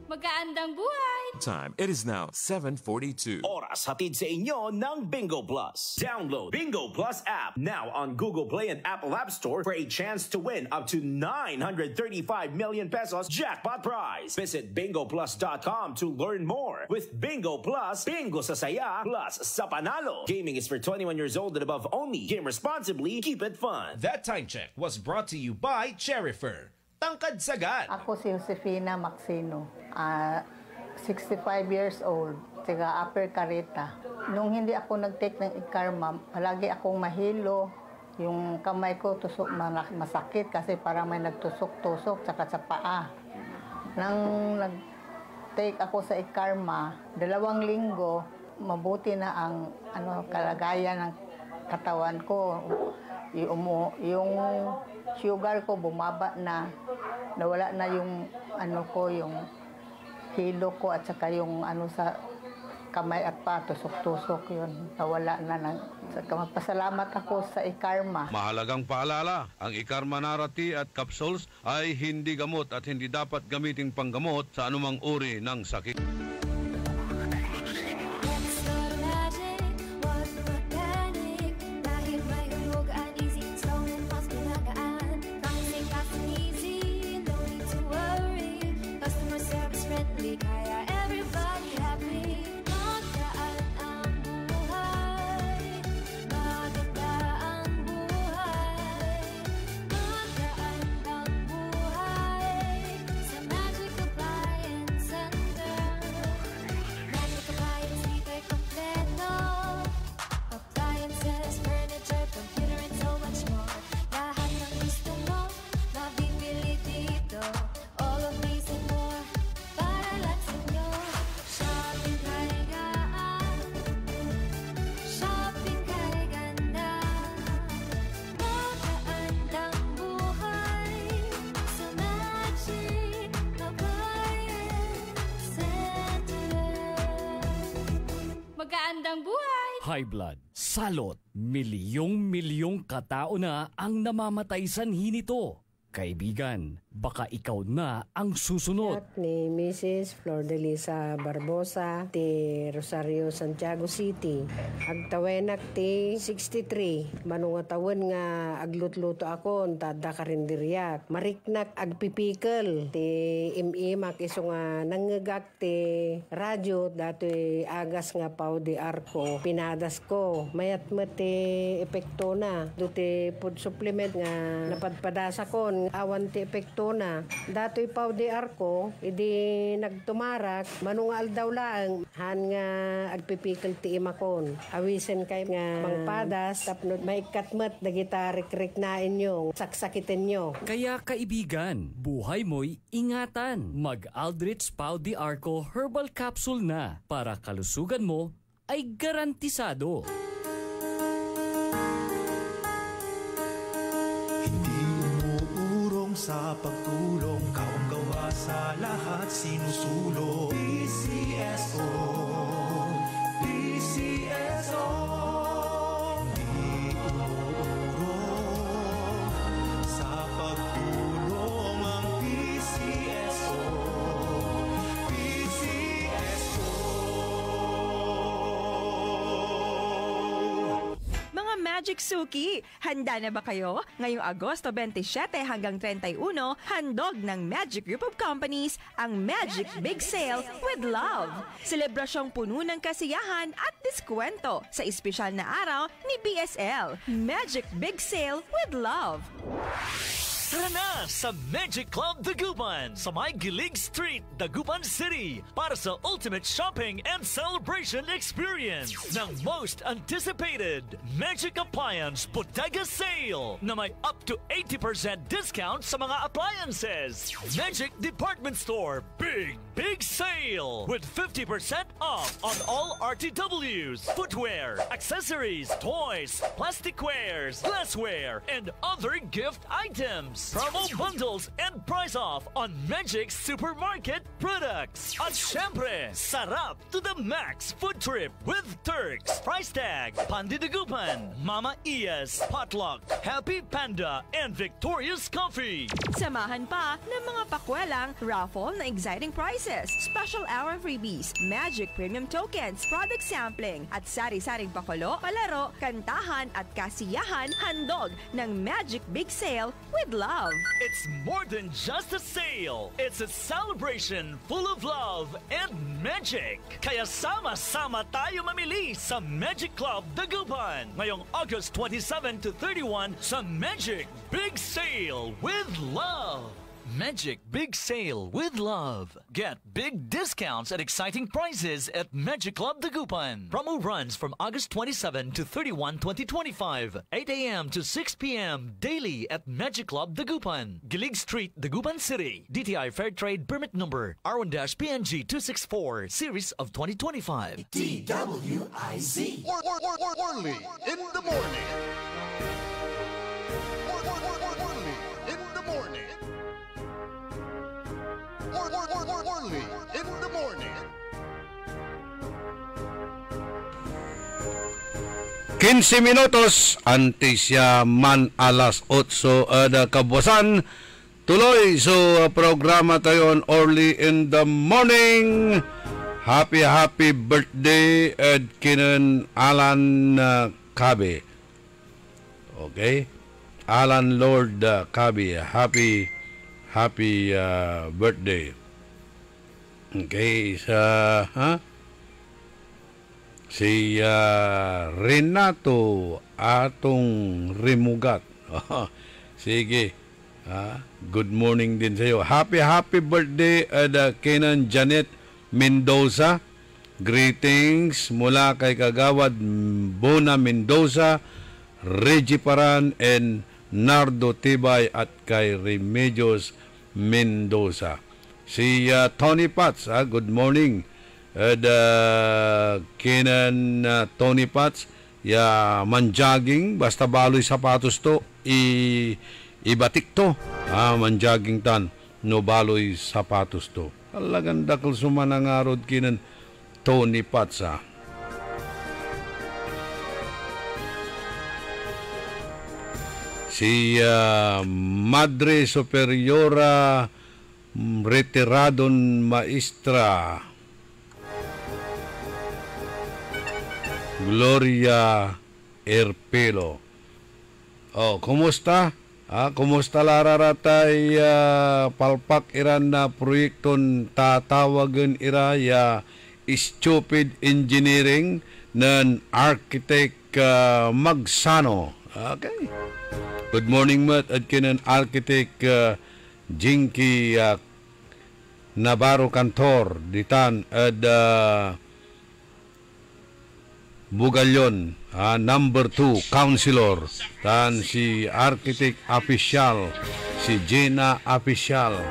Magandang buhay! Time. It is now 7:42. Oras hatid sa inyo ng Bingo Plus. Download Bingo Plus app now on Google Play and Apple App Store for a chance to win up to 935 million pesos jackpot prize. Visit bingoplus.com to learn more. With Bingo Plus, bingo sa saya plus sa panalo. Gaming is for 21 years old and above only. Game responsibly. Keep it fun. That time check was brought to you by Cherifer. Tangkad Sagad. Ako si Josefina Maxino, 65 years old, taga Upper Carita. Nung hindi ako nag-take ng e-karma, palagi akong mahilo. Yung kamay ko tusok masakit kasi parang may nagtusok-tusok tsaka sa paa. Nang nag-take ako sa e-karma, 2 linggo, mabuti na ang kalagayan ng katawan ko. Yung sugar ko bumaba na. Nawala na yung yung hilo ko at saka yung sa kamay at pa, tusok-tusok yun. Nawala na. Pasalamat ako sa iKarma. Mahalagang paalala, ang iKarma Narati at capsules ay hindi gamot at hindi dapat gamiting panggamot sa anumang uri ng sakit. Magandang buhay! High blood, salot, milyong-milyong katao na ang namamatay sanhi nito. Kaibigan, baka ikaw na ang susunod. Ni Mrs. Flordelisa Barbosa, ti Rosario, Santiago City. Agtawenak ti 63. Manungatawon nga aglutluto ako, tada karindiriyak. Mariknak agpipikal, ti imimak iso nga nangagak ti radyo, dato'y agas nga pao di arko. Pinadas ko, mayat ti epekto na. Duti food supplement nga napadpadasa ko, awan ti epekto na. Dato'y pao di arko, idi nagtumarak, manungal daw lang, han nga agpipikal ti imakon. Awisen kay nga mangpadas, tapno maikatmat, dagita rik-rik na inyo, saksakitin nyo. Kaya kaibigan, buhay mo'y ingatan. Mag-Aldrich Pau di Arco Herbal Capsule na para kalusugan mo ay garantisado. Sa pagtulong, kawang-gawa sa lahat sinusulong. PCSO, PCSO, di umuurong sa pagtulong ang PCSO, PCSO. Mga Magic Suki, handa na ba kayo? Ngayong Agosto 27 hanggang 31, handog ng Magic Group of Companies ang Magic Big Sale with Love. Selebrasyong puno ng kasiyahan at diskwento sa espesyal na araw ni BSL. Magic Big Sale with Love. Tara na sa Magic Club Dagupan sa May Gilig Street, Dagupan City para sa ultimate shopping and celebration experience ng most anticipated Magic Appliance Bodega Sale na may up to 80% discount sa mga appliances. Magic Department Store Big Sale with 50% off on all RTWs, footwear, accessories, toys, plasticwares, glassware, and other gift items. Promo bundles and price off on Magic Supermarket products. At syempre, sarap to the max food trip with Turks, Price Tag, Pandidagupan, Mama Ias, Potluck, Happy Panda, and Victoria's Coffee. Samahan pa ng mga pakwelang raffle na exciting prizes, special hour freebies, Magic Premium Tokens, product sampling, at sari-saring pakulo, palaro, kantahan at kasiyahan handog ng Magic Big Sale with Love. It's more than just a sale. It's a celebration full of love and magic. Kaya sama-sama tayo mamili sa Magic Club Dagupan ngayong August 27 to 31 sa Magic Big Sale with Love. Magic Big Sale with Love. Get big discounts and exciting prizes at Magic Club Dagupan. Promo runs from August 27 to 31, 2025. 8 a.m. to 6 p.m. daily at Magic Club Dagupan. Gilig Street, Dagupan City. DTI Fair Trade Permit Number R1-PNG 264 Series of 2025. DWIZ. Orly in the morning. Orly in the morning. Orly in the morning. 15 minutos antes ya man alas 8 ada kabuasan. Tuloy so programa tayo Early in the Morning. Happy birthday Ed Kinan Alan Cabe. Okay? Alan Lord Cabe. Happy birthday. Okay, si Renato atong Rimugat. Sige. Good morning din sa iyo. Happy birthday Kenan Janet Mendoza. Greetings mula kay Kagawad Bona Mendoza, Reggie Paran, and Nardo Tibay at kay Remedios Mendoza. Si Tony Pats, good morning. Kenan Tony Pats, manjaging, basta baloy sapatos to, ibatik to. Manjaging tan, no baloy sapatos to. Talagang dakal sumanangarod Kenan Tony Pats. Si Madre Superiora Retiradon Maestra Gloria Erpelo. Kumusta? Kumusta lararatay palpak iran na proyekton tatawagan ira stupid engineering ng architect Magsano. Okay. Good morning, Matt. At kinan architect Jinky Navarro Cantor ditan at Bugalyon, number 2 councilor, tan si architect official si Gina official.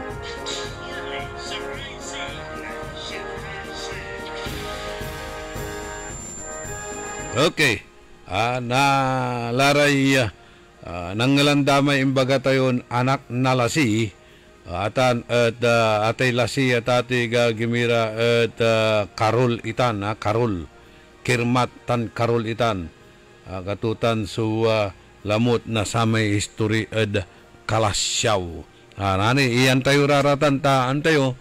Okay, na laray nanggalandamay imbaga tayon anak nalasi atan at atay lasi at ati gimira at Karol itan Karol Kirmat tan Karol itan katutan su lamot na samay history ed Kalasyaw. Nani iyan tayo raratan taan tayo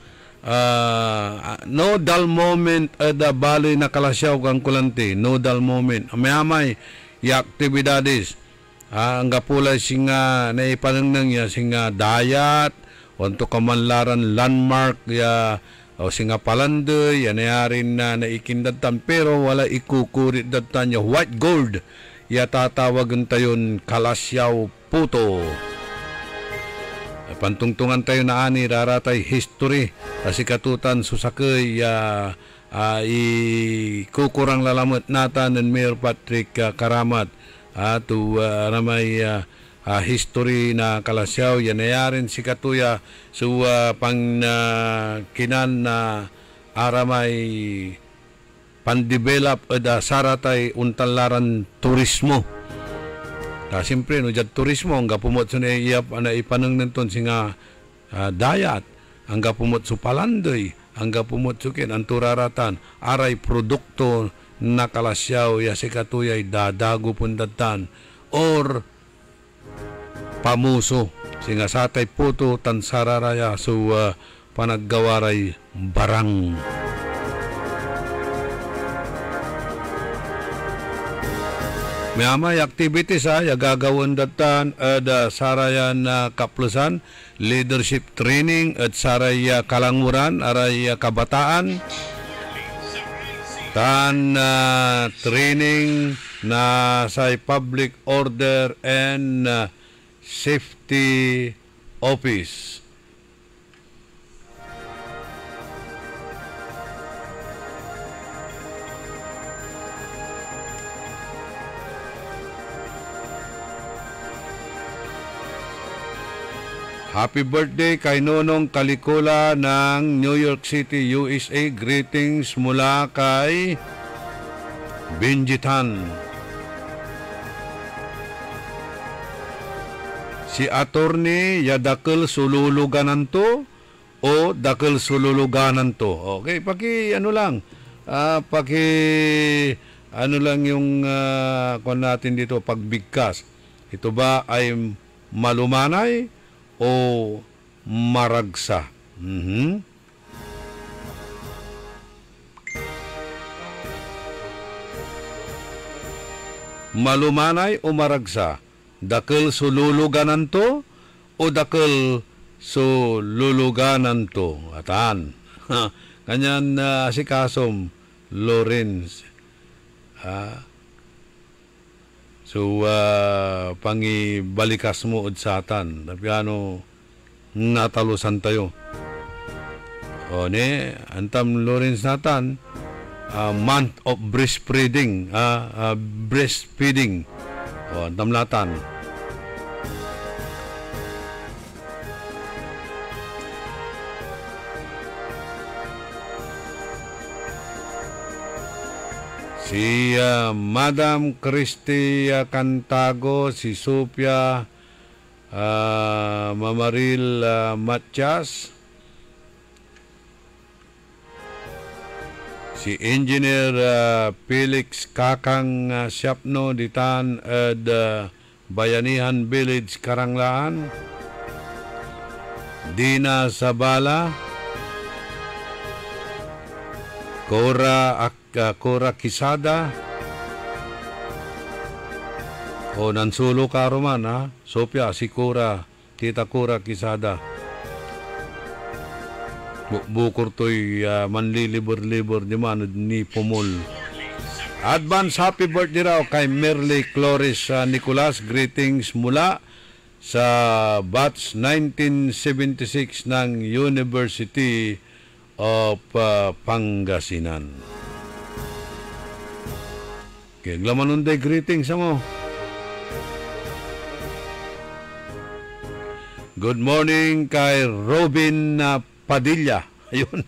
no dull moment ed baloy na Kalasyaw kang kulanti, no dull moment. Amay aktibidades ang gapulay singa naipanang ya singa dayat untuk kamanlaran landmark ya o singa palandoy yan yarin na naikindatan pero wala ikukurit datan ya white gold ya tatawagan tayon Kalasyaw puto. Pantungtungan tayo na ani raratay history kasi katutan susakay ikukurang lalamot natan ng Mayor Patrick Karamat to ramay history na Kalasyaw yan yarin si katuya so pang kinan na aramay pandevelop saratay untalaran turismo. Siyempre no jad turismo ang gapumot so na ipanang nanton singa dayat ang gapumot so palandoy ang gapumot so kin ang turaratan aray produkto na Kalasyaw ya si katuyay dadago pundatan or pamuso singa satay puto tan sararaya so panaggawaray barang. May activities gagawin datan at sarayan na kaplusan, leadership training at saraya kalanguran, aray kabataan, tan training na sa public order and safety office. Happy birthday kay Nonong Calicula ng New York City, USA. Greetings mula kay Benjitan. Si Attorney Yadakel Sululuganan to o Dakel Sululuganan to. Okay, ano lang yung kung natin dito pagbigkas. Ito ba ay malumanay o maragsa? Malumanay o maragsa? Dakel sululuganan to o dakel sululuganan to? Atan. Kanyan si Kasom Lawrence. Pangibalikas mo ud satan. Tapi natalusan tayo. O antam Lawrence natan, month of breastfeeding. Breastfeeding. O, antam natan. Si Madam Christy Cantago, si Sophia Mamaril Matias, si Engineer Felix Kakang Siapno ditan at Bayanihan Village, Karanglaan, Dina Sabala, Cora Quisada. O nansulo ka roman ha. Sophia, si Cora, Tita Cora Quisada. Bukor to'y manlilibor-libor di man ni Pumol. Advance happy birthday raw kay Merly Cloris Nicolas. Greetings mula sa batch 1976 ng University of Pangasinan. Okay, glamanunday greetings mo. Good morning kay Robin Padilla. Ayun.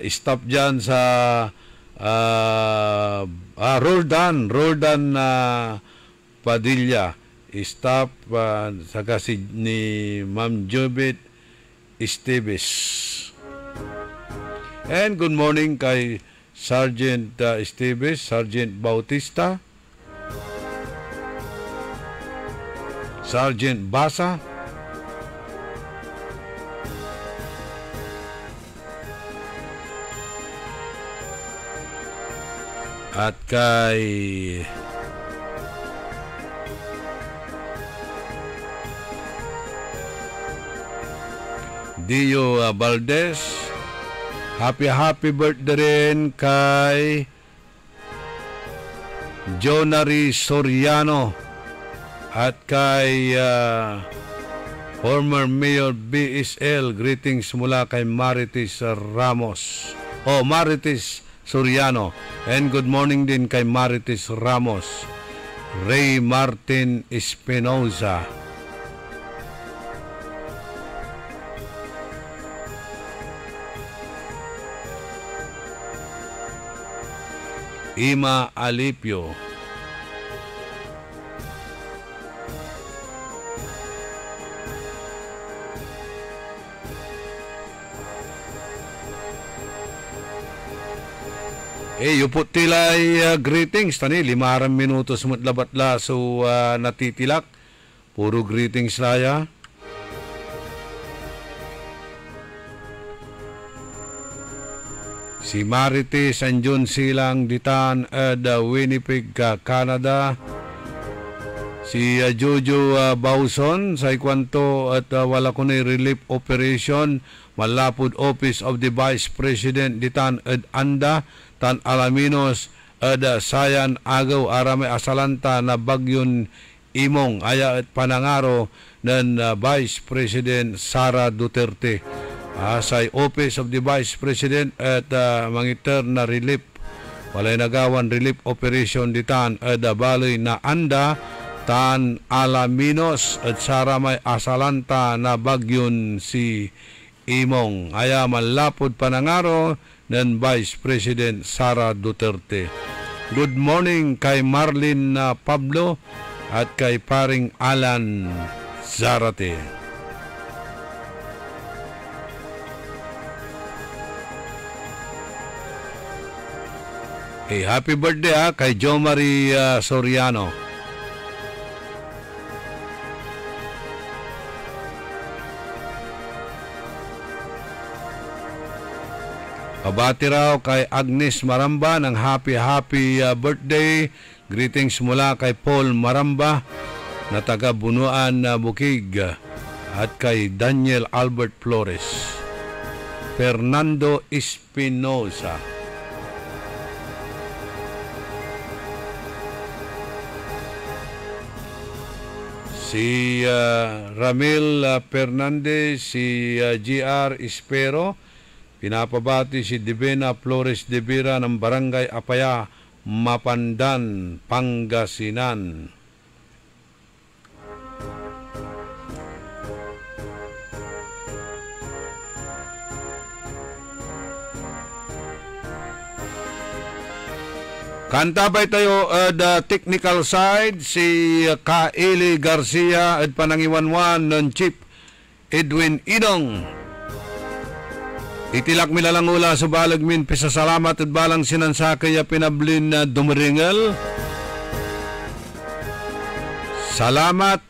Stop dyan sa Roldan Padilla. Stop sa kasi ni Ma'am Jobit Esteves. And good morning kay Sergeant Esteves, Sergeant Bautista, Sergeant Basa, at kay Dio Valdez. Happy birthday rin kay Jonary Soriano at kay former Mayor BSL. Greetings mula kay Marites Ramos. Marites Soriano. And good morning din kay Marites Ramos. Ray Martin Espinoza. Ima Alipio. Yupot tilay greetings. Tani, 5 minutos mutlabatla so natitilak. Puro greetings laya. Si Marites Anjun Silang ditan Winnipeg, Canada. Si Jojo Bauson sa ikwanto at wala ko na relief operation malapod Office of the Vice President ditan Anda tan Alaminos Sayan Agaw Arame Asalanta na bagyon imong aya at panangaro ng Vice President Sara Duterte. Sa Office of the Vice President at mangiter na relief walay nagawan relief operation ditan baloy na Anda Tan Alaminos at Sara may asalanta na bagyon si Imong. Aya malapod panangaro ng Vice President Sara Duterte. Good morning kay Marlene Pablo at kay paring Alan Zarate. Hey, happy birthday kay Jo Marie Soriano. Pabati raw kay Agnes Maramba ng happy birthday. Greetings mula kay Paul Maramba na taga Bunuan Bukig at kay Daniel Albert Flores. Fernando Espinosa. Si Ramil Fernandez, si GR Espero, pinapabati si Divina Flores de Vera ng Barangay Apaya, Mapandan, Pangasinan. Kanta ba tayo the technical side si Kaeli Garcia at panangiwanwan ng Chief Edwin Idong. Itilak milalang ula sa balagmin pisasalamat at balang sinansakay ya pinablin na dumaringal. Salamat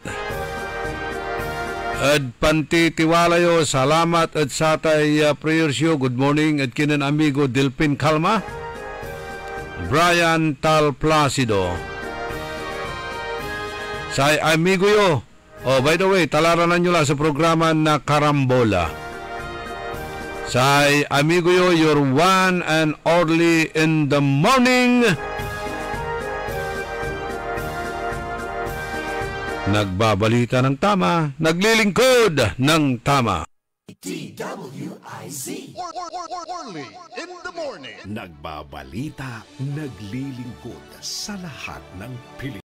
at pantitiwalayo. Salamat at satay prayers yo. Good morning at kinan amigo Delpin Calma. Brian Tal Placido. Say amigo yo. Oh, by the way, talaranan nyo lang sa programa na Karambola. Say amigo yo, your one and only in the morning. Nagbabalita ng tama, naglilingkod ng tama. DWIZ. Orly in the morning. Nagbabalita, naglilingkod sa lahat ng Pilipinas.